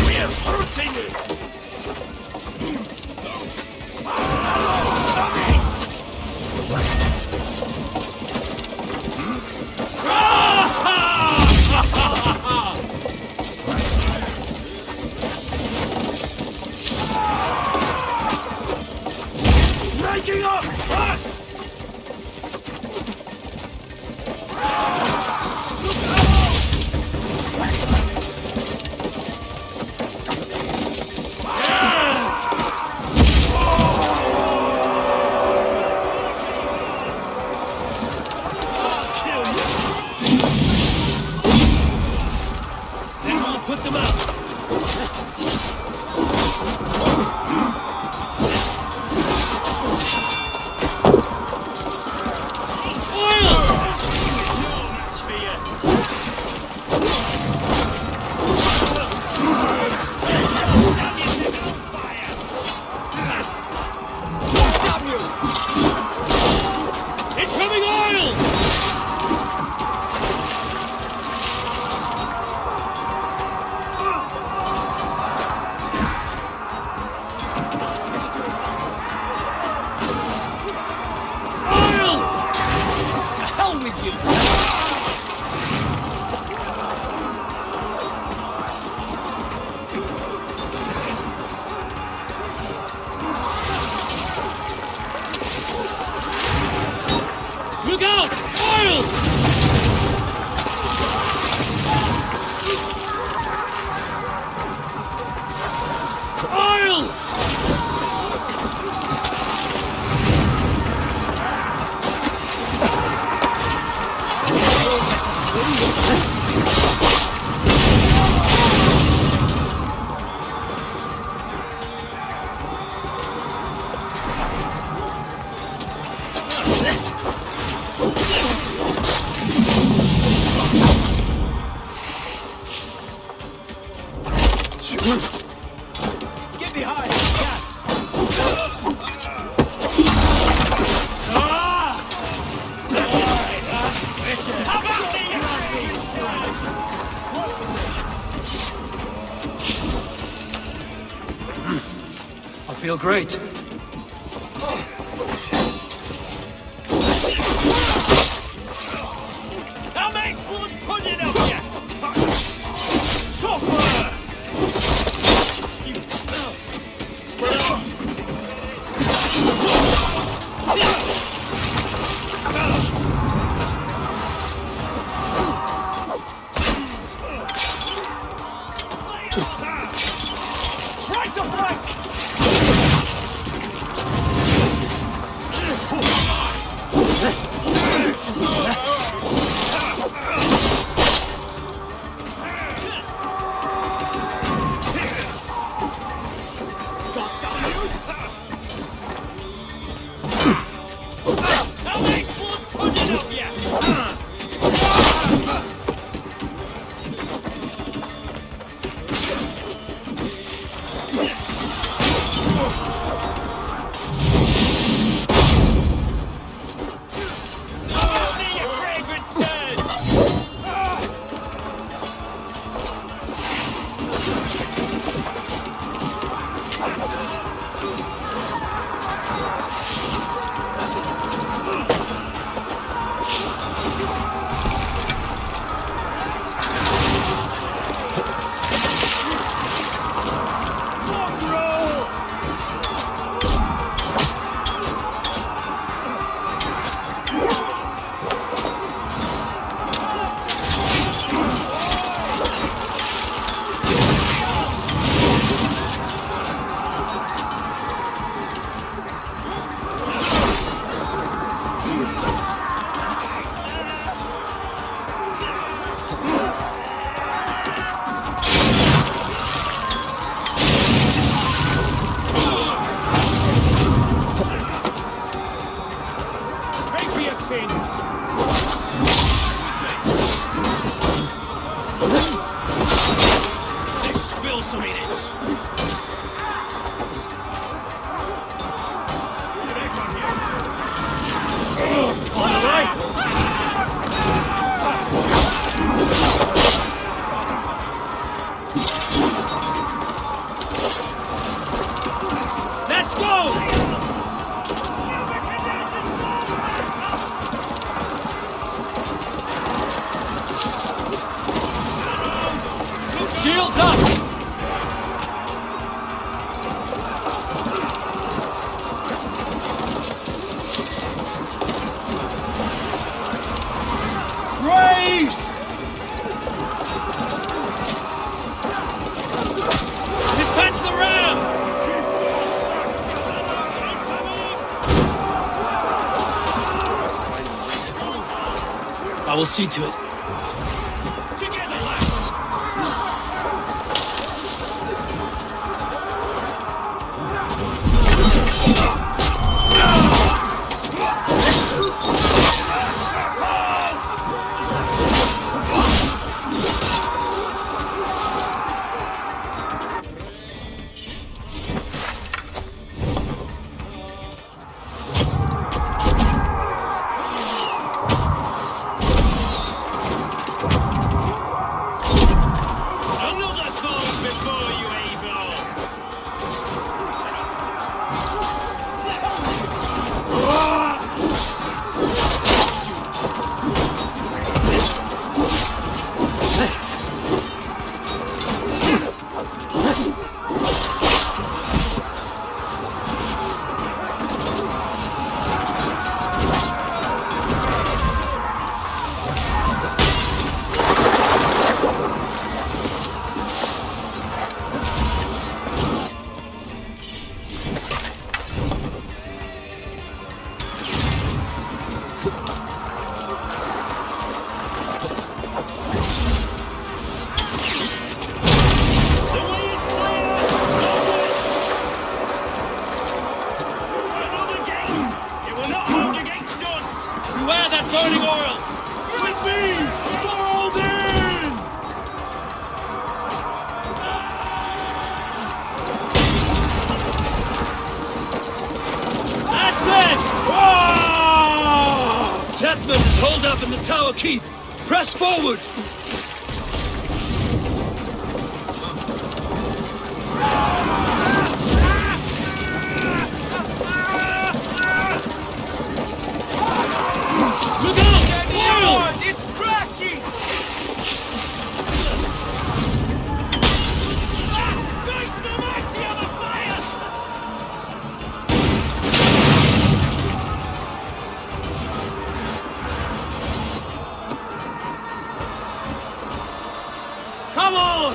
We're hurting it! Making up! Then we'll put them out. Incoming oil! Oil! To hell with you! Look out! Oil! Oil! Get behind! How about me? I feel great. I'll make blood pudding of you! Suffer! Try to flank! I'll make blood pudding of you! Celts! On the right! Let's go! Shields up! Race! Defend the ram! I will see to it. Together, lads! Another thorn before you, Eivor! The way is clear! Onwards! Another gate! It will not hold against us! Beware that burning oil! With me! Fold in! That's it! Oh! Tetman is holed up in the tower keep. Press forward! Look out! Oil! It's cracking! Christ almighty on the fire! Come on!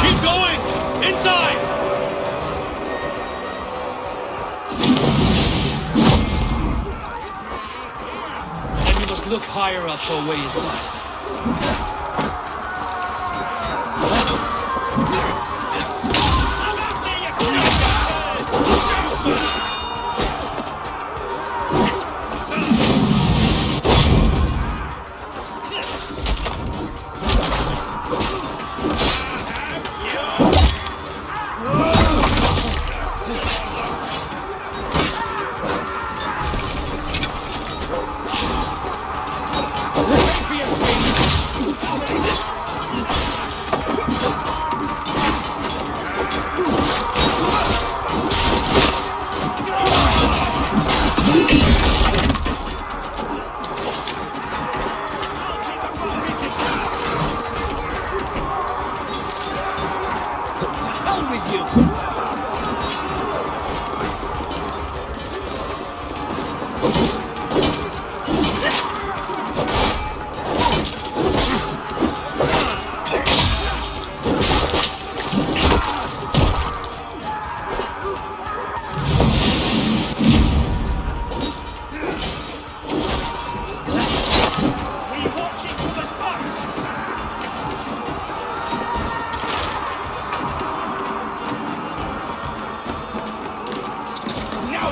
Keep going! Inside! Then we must look higher up for a way inside.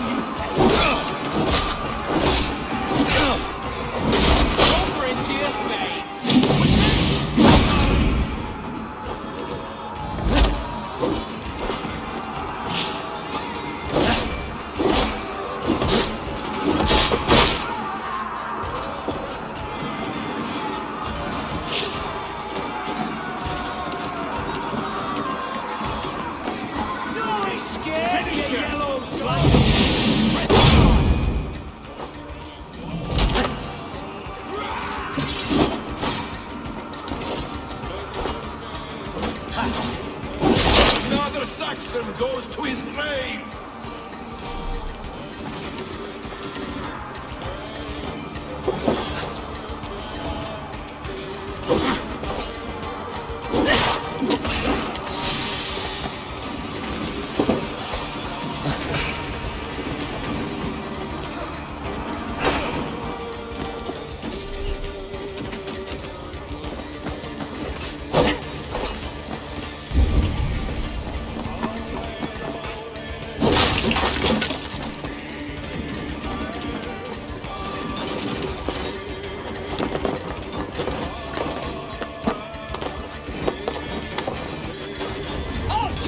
all you pay. Over into your fate. Another Saxon goes to his grave!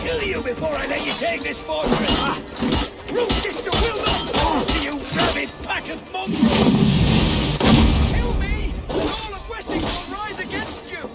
Kill you before I let you take this fortress! Root sister will not fall to you, rabid pack of mongrels! Kill me, and all of Wessex will rise against you!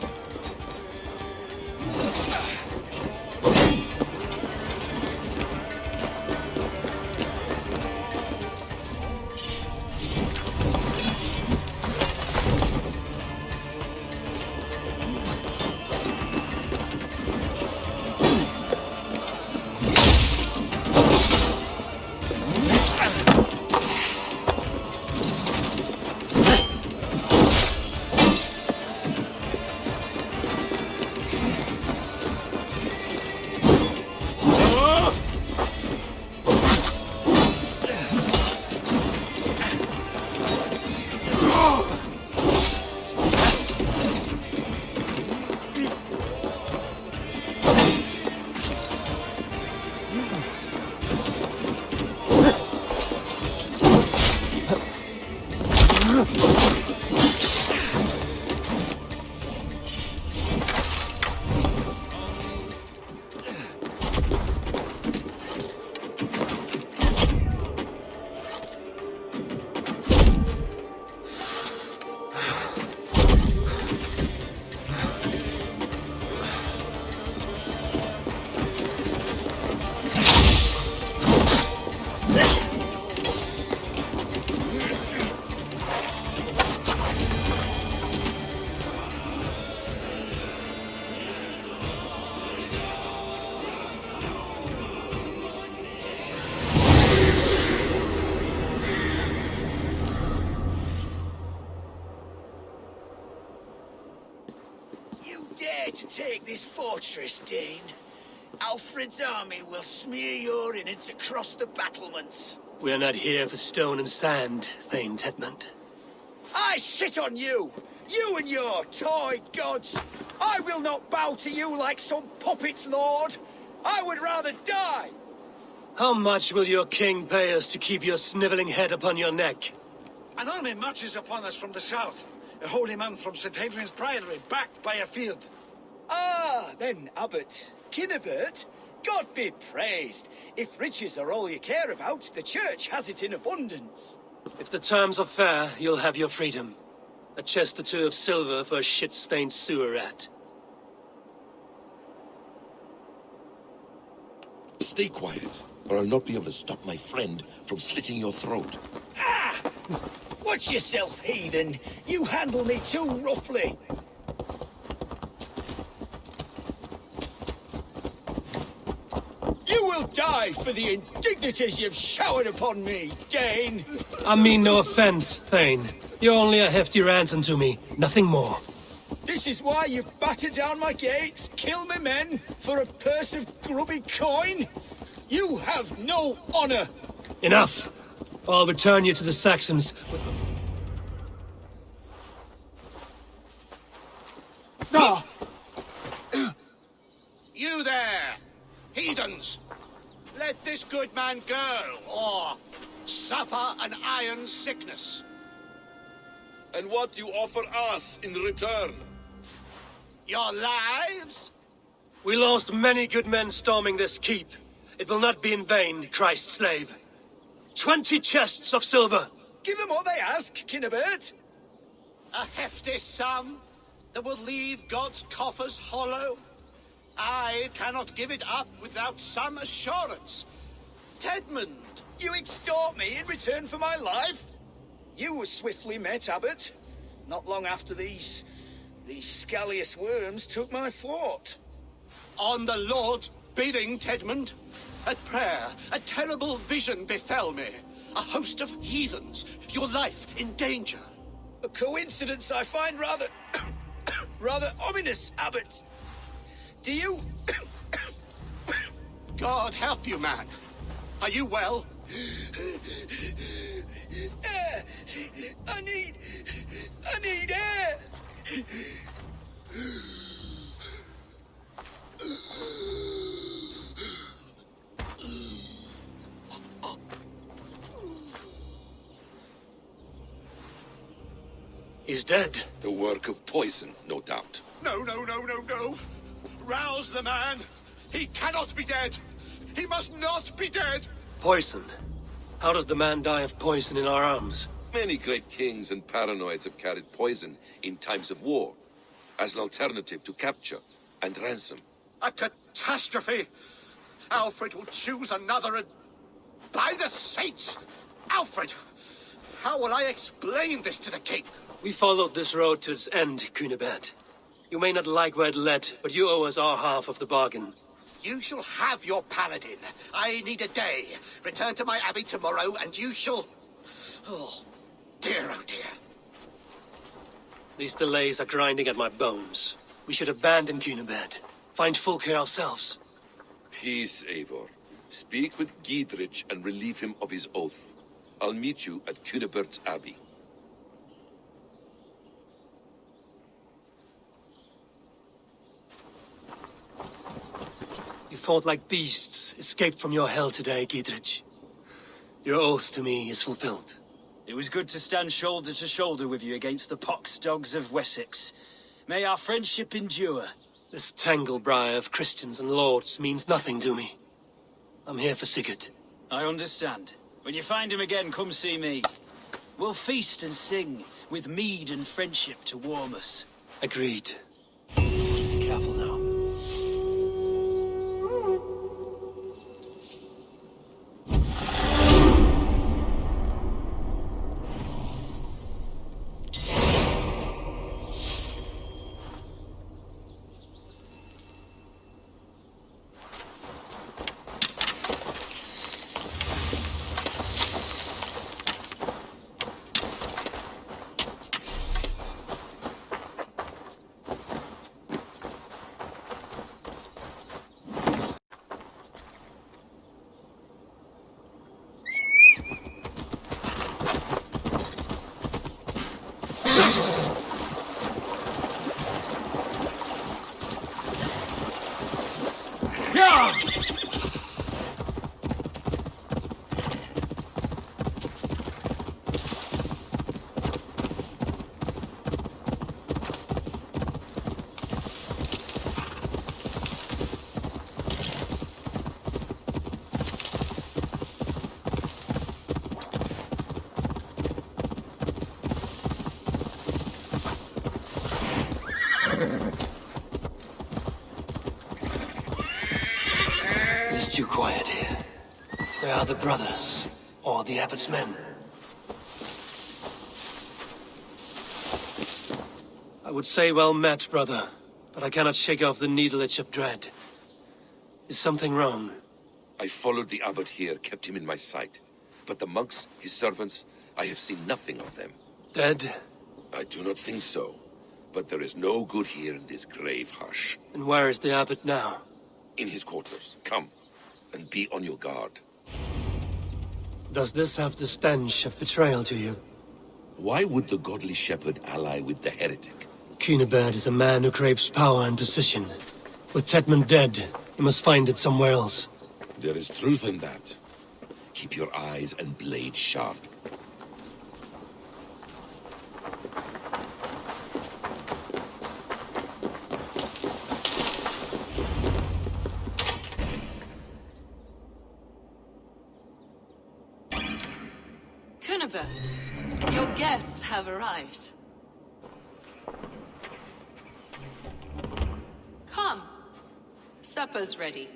To take this fortress, Dane. Alfred's army will smear your innards across the battlements. We are not here for stone and sand, Thane Tedmund. I shit on you! You and your toy gods! I will not bow to you like some puppet's lord! I would rather die! How much will your king pay us to keep your sniveling head upon your neck? An army marches upon us from the south. A holy man from St. Hadrian's Priory, backed by a field. Ah, then, Abbot Kinebert, God be praised. If riches are all you care about, the church has it in abundance. If the terms are fair, you'll have your freedom. A chest or two of silver for a shit-stained sewer rat. Stay quiet, or I'll not be able to stop my friend from slitting your throat. Ah! Watch yourself, heathen. You handle me too roughly. You will die for the indignities you've showered upon me, Dane. I mean no offense, Thane. You're only a hefty ransom to me, nothing more. This is why you batter down my gates, kill my men, for a purse of grubby coin? You have no honor! Enough! I'll return you to the Saxons. No! You there! Heathens! Let this good man go, or suffer an iron sickness. And what you offer us in return? Your lives? We lost many good men storming this keep. It will not be in vain, Christ's slave. 20 chests of silver. Give them what they ask, Kinnebert. A hefty sum that will leave God's coffers hollow. I cannot give it up without some assurance. Tedmund! You extort me in return for my life? You were swiftly met, Abbot. Not long after these scallious worms took my fort. On the Lord's bidding, Tedmund. At prayer, a terrible vision befell me. A host of heathens, your life in danger. A coincidence I find rather... rather ominous, Abbot. Do you... God help you, man. Are you well? Air! I need air! He's dead. The work of poison, no doubt. No. Rouse the man. He cannot be dead. He must not be dead. Poison. How does the man die of poison in our arms? Many great kings and paranoids have carried poison in times of war, as an alternative to capture and ransom. A catastrophe. Alfred will choose another and... By the saints! Alfred! How will I explain this to the king? We followed this road to its end, Cunibert. You may not like where it led, but you owe us our half of the bargain. You shall have your paladin. I need a day. Return to my abbey tomorrow, and you shall... Oh dear. These delays are grinding at my bones. We should abandon Cunibert. Find Fulke ourselves. Peace, Eivor. Speak with Giedrich and relieve him of his oath. I'll meet you at Cunebert's Abbey. You fought like beasts, escaped from your hell today, Giedrich. Your oath to me is fulfilled. It was good to stand shoulder to shoulder with you against the pox dogs of Wessex. May our friendship endure. This tangle-briar of Christians and lords means nothing to me. I'm here for Sigurd. I understand. When you find him again, come see me. We'll feast and sing, with mead and friendship to warm us. Agreed. Just be careful now. It's too quiet here. Where are the brothers? Or the abbot's men? I would say well met, brother. But I cannot shake off the needle itch of dread. Is something wrong? I followed the abbot here, kept him in my sight. But the monks, his servants, I have seen nothing of them. Dead? I do not think so. But there is no good here in this grave hush. And where is the abbot now? In his quarters. Come, and be on your guard. Does this have the stench of betrayal to you? Why would the godly shepherd ally with the heretic? Cunibert is a man who craves power and position. With Tedmund dead, he must find it somewhere else. There is truth in that. Keep your eyes and blade sharp. Cunibert, your guests have arrived. Come. Supper's ready.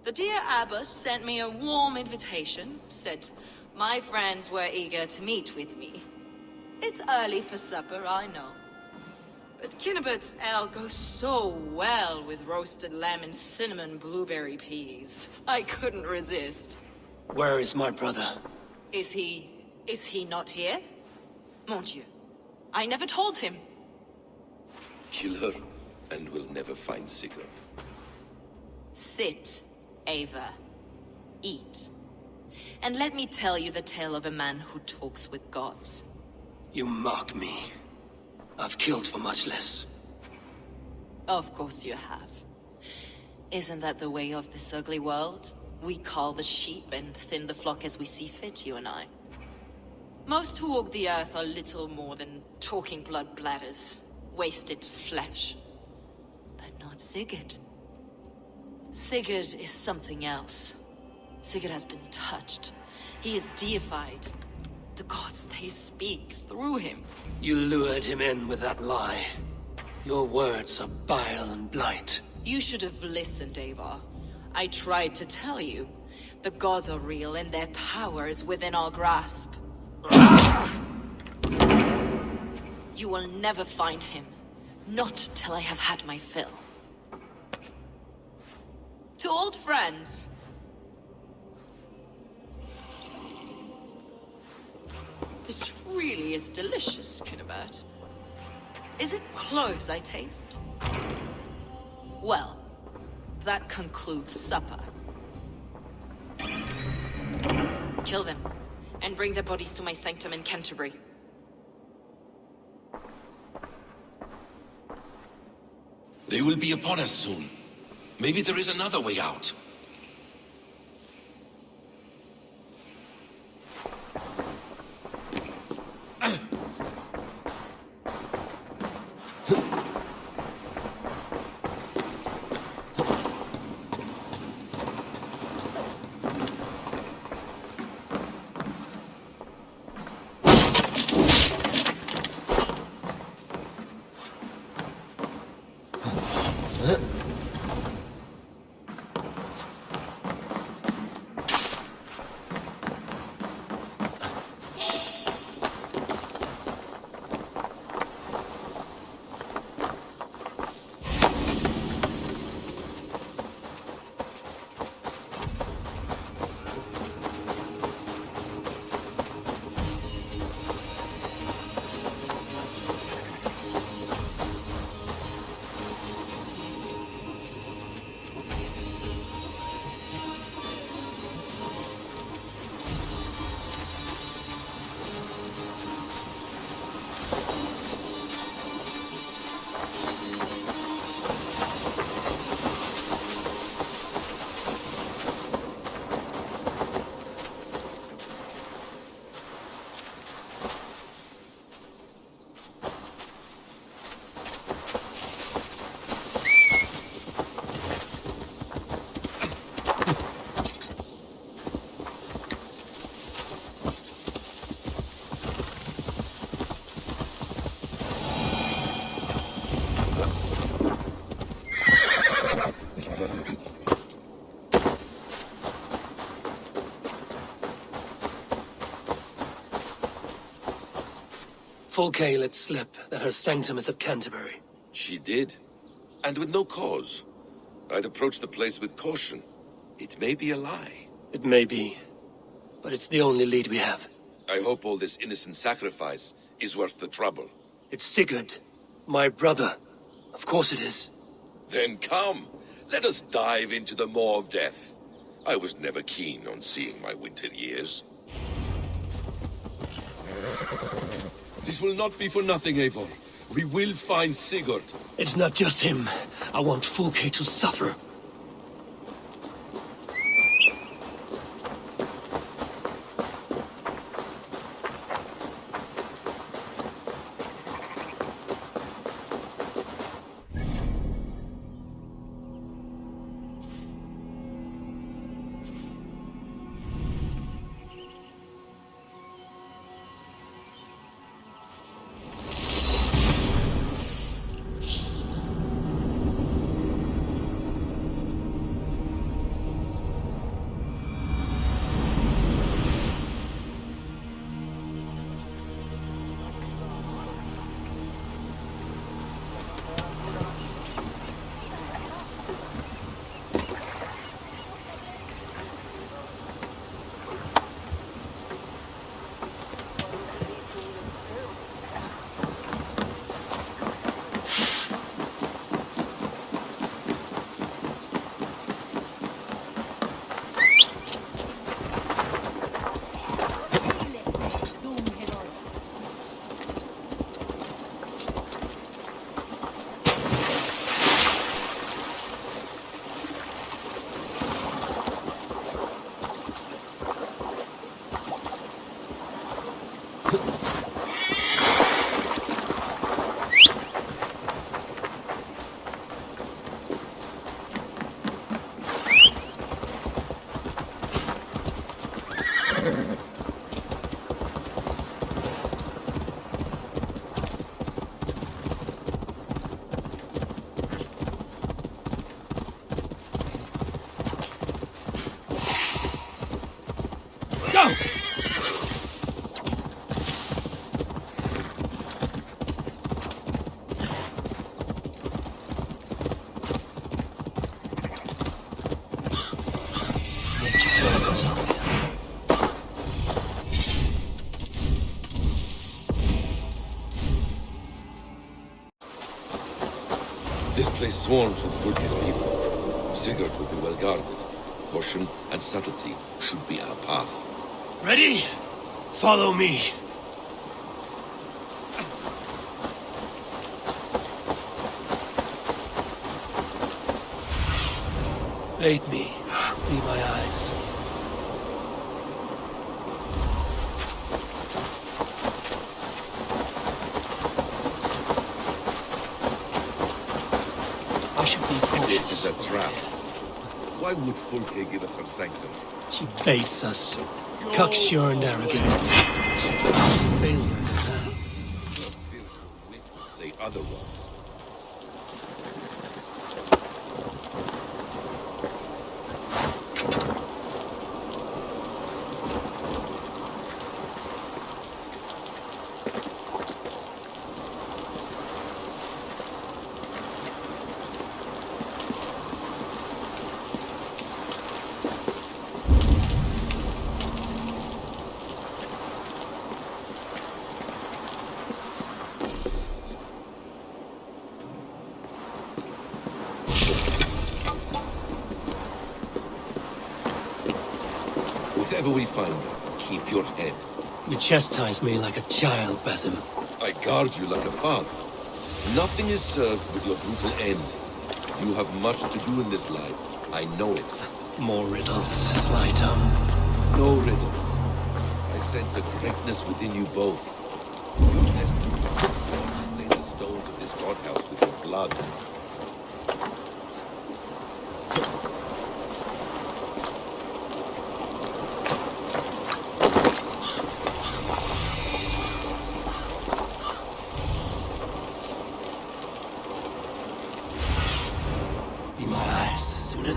The dear abbot sent me a warm invitation, said my friends were eager to meet with me. It's early for supper, I know. But Cunibert's ale goes so well with roasted lamb and cinnamon blueberry peas. I couldn't resist. Where is my brother? Is he not here? Mon Dieu, I never told him. Kill her, and we'll never find Sigurd. Sit, Ava. Eat. And let me tell you the tale of a man who talks with gods. You mock me. I've killed for much less. Of course you have. Isn't that the way of this ugly world? We cull the sheep and thin the flock as we see fit, you and I. Most who walk the earth are little more than talking blood bladders, wasted flesh. But not Sigurd. Sigurd is something else. Sigurd has been touched. He is deified. The gods, they speak through him. You lured him in with that lie. Your words are bile and blight. You should have listened, Ava. I tried to tell you. The gods are real and their power is within our grasp. You will never find him. Not till I have had my fill. To old friends. This really is delicious, Cunibert. Is it cloves I taste? Well, that concludes supper. Kill them, and bring their bodies to my sanctum in Canterbury. They will be upon us soon. Maybe there is another way out. Fulke let slip that her sanctum is at Canterbury. She did, and with no cause. I'd approach the place with caution. It may be a lie. It may be, but it's the only lead we have. I hope all this innocent sacrifice is worth the trouble. It's Sigurd, my brother. Of course it is. Then come, let us dive into the maw of death. I was never keen on seeing my winter years. This will not be for nothing, Eivor. We will find Sigurd. It's not just him. I want Fulke to suffer. This place swarms with Fulke's people. Sigurd will be well guarded. Caution and subtlety should be our path. Ready? Follow me. Aid me. Be my eyes. I should be cautious. This is a trap. Why would Fulke give us her sanctum? She baits us. Cocksure and arrogant. Failure to have. Your fearful wit would say otherwise. Whatever we find, keep your head. You chastise me like a child, Basim. I guard you like a father. Nothing is served with your brutal end. You have much to do in this life. I know it. More riddles, Sly Tom. No riddles. I sense a greatness within you both. You stain the stones of this godhouse with your blood. Be my eyes, Sunan.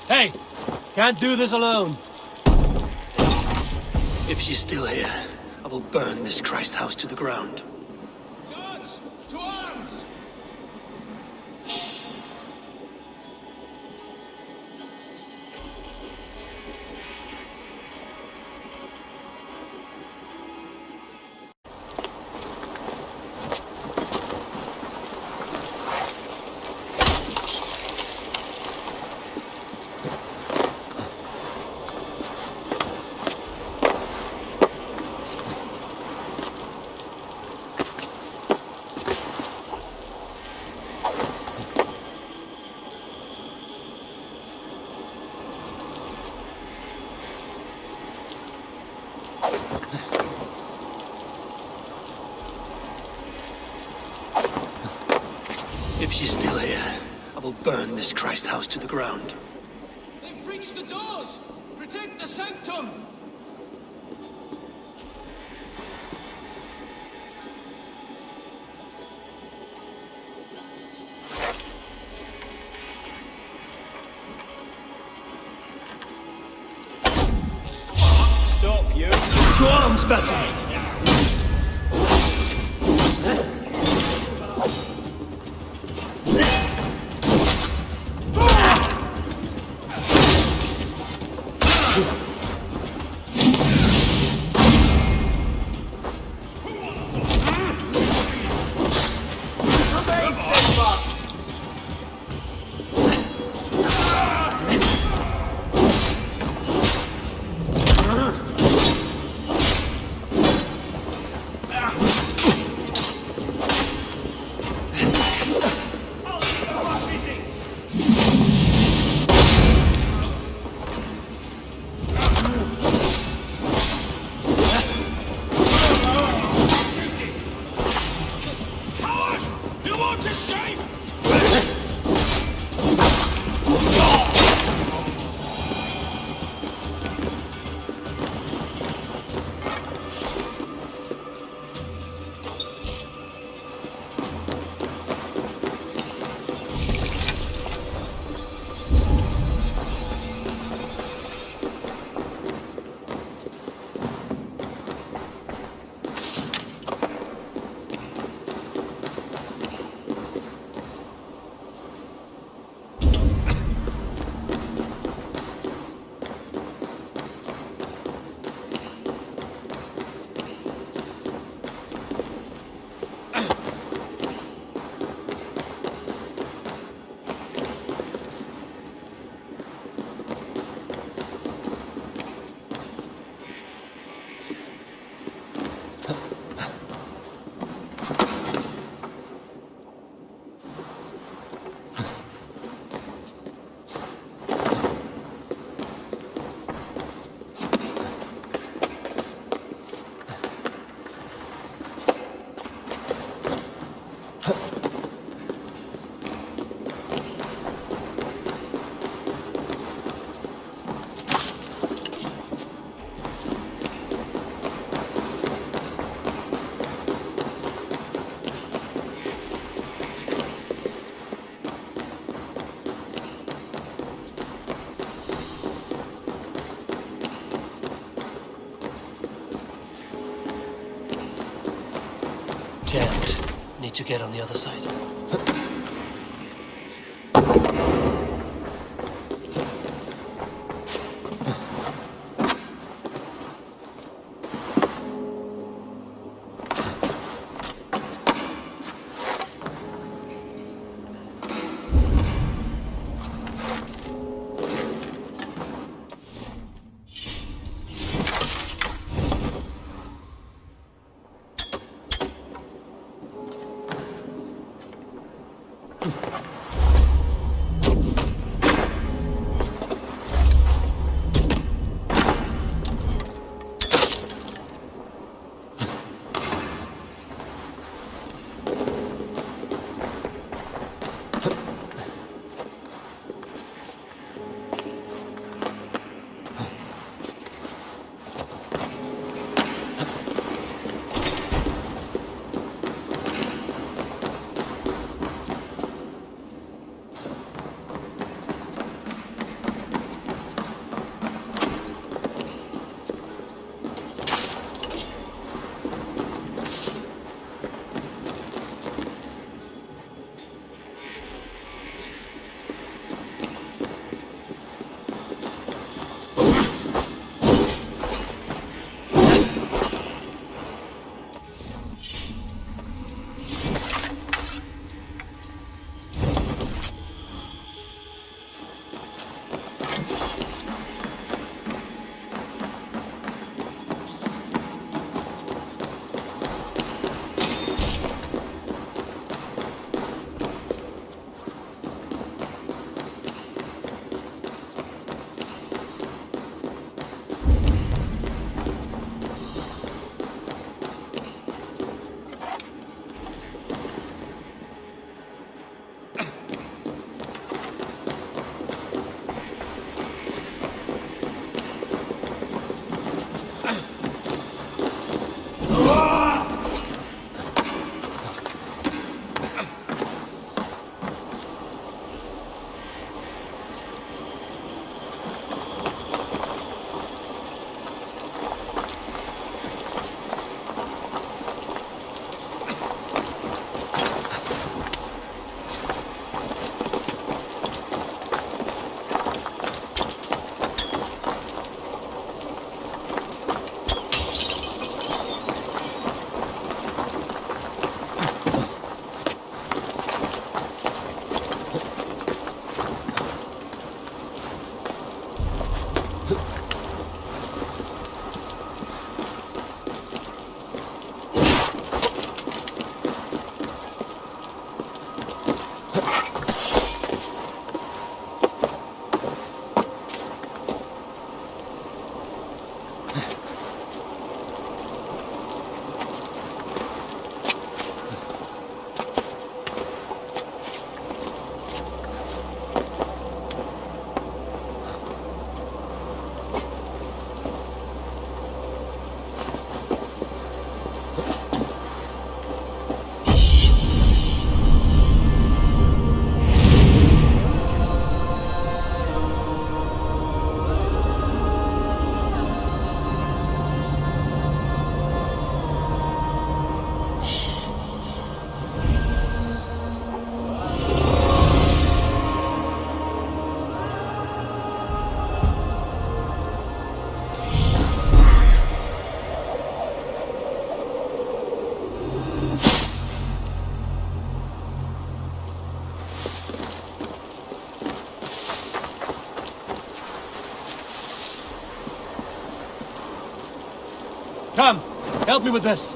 Hey! Can't do this alone! If she's still here, I will burn this Christ house to the ground. Guards, to arms! If she's still here, I will burn this Christ house to the ground. They've breached the doors! Protect the sanctum! Stop, you! To arms, Basim! Escape! Jammed. Need to get on the other side. Help me with this.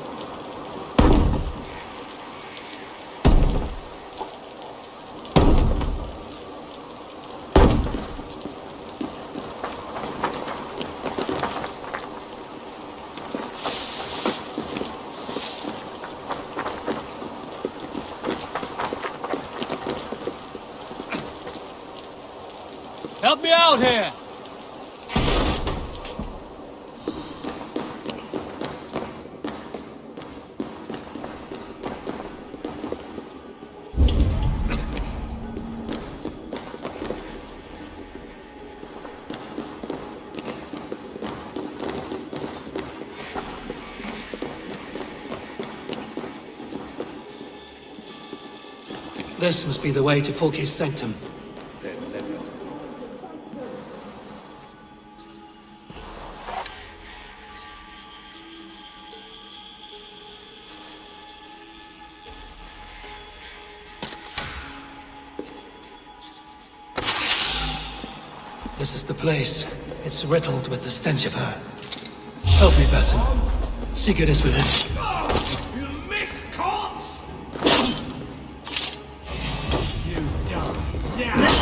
Help me out here! This must be the way to Fulke's sanctum. Then let us go. This is the place. It's riddled with the stench of her. Help me, Basim. Sigurd is with it. You missed, corpse! You die now!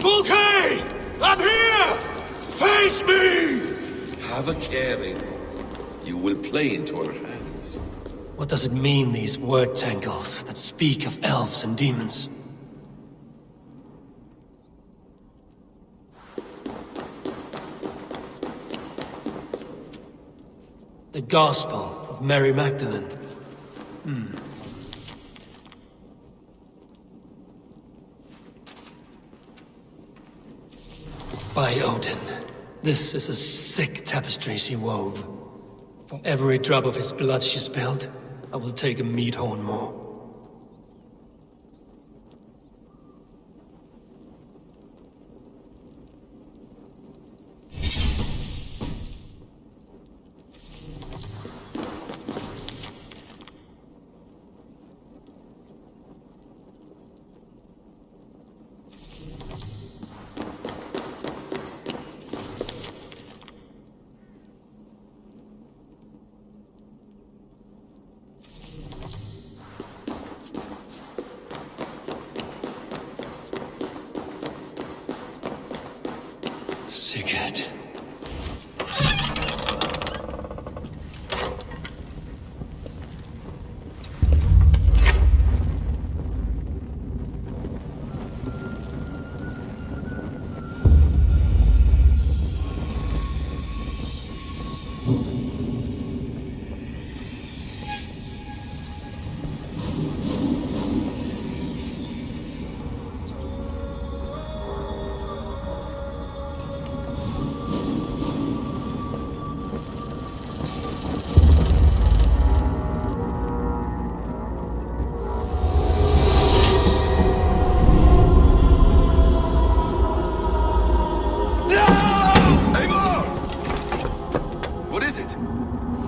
Fulke! I'm here! Face me! Have a care, Eivor. You will play into our hands. What does it mean, these word tangles that speak of elves and demons? The Gospel of Mary Magdalene. By Odin, this is a sick tapestry she wove. For every drop of his blood she spilled, I will take a meat horn more. Sigurd.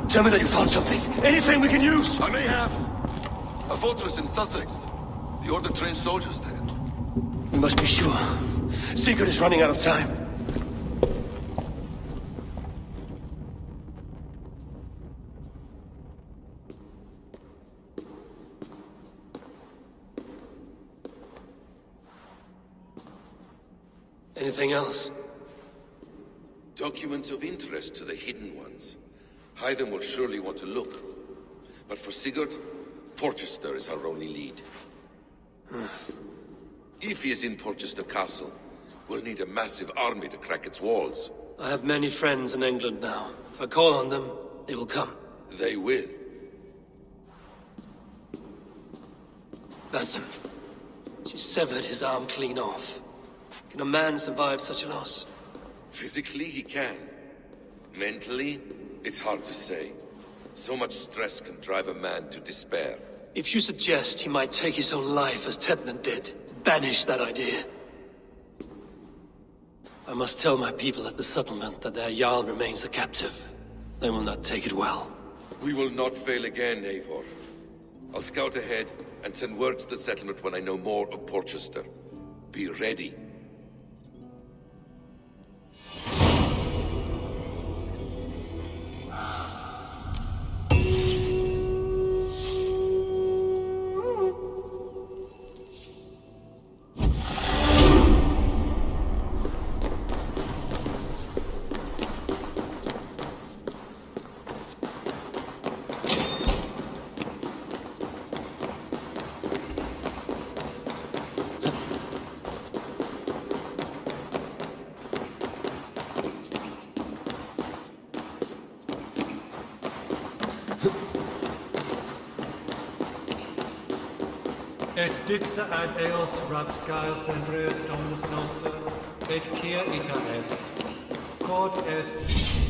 Tell me that you found something. Anything we can use. I may have. A fortress in Sussex. The Order trained soldiers there. We must be sure. Sigurd is running out of time. Anything else? Documents of interest to the Hidden Ones. Hyden will surely want to look. But for Sigurd, Porchester is our only lead. If he is in Porchester Castle, we'll need a massive army to crack its walls. I have many friends in England now. If I call on them, they will come. They will. Basim. She severed his arm clean off. Can a man survive such a loss? Physically, he can. Mentally, it's hard to say. So much stress can drive a man to despair. If you suggest he might take his own life as Tedman did, banish that idea. I must tell my people at the settlement that their Jarl remains a captive. They will not take it well. We will not fail again, Eivor. I'll scout ahead and send word to the settlement when I know more of Porchester. Be ready. Et dixa ad eos rapscale centreus dominus noster, et quia ita est. Quod est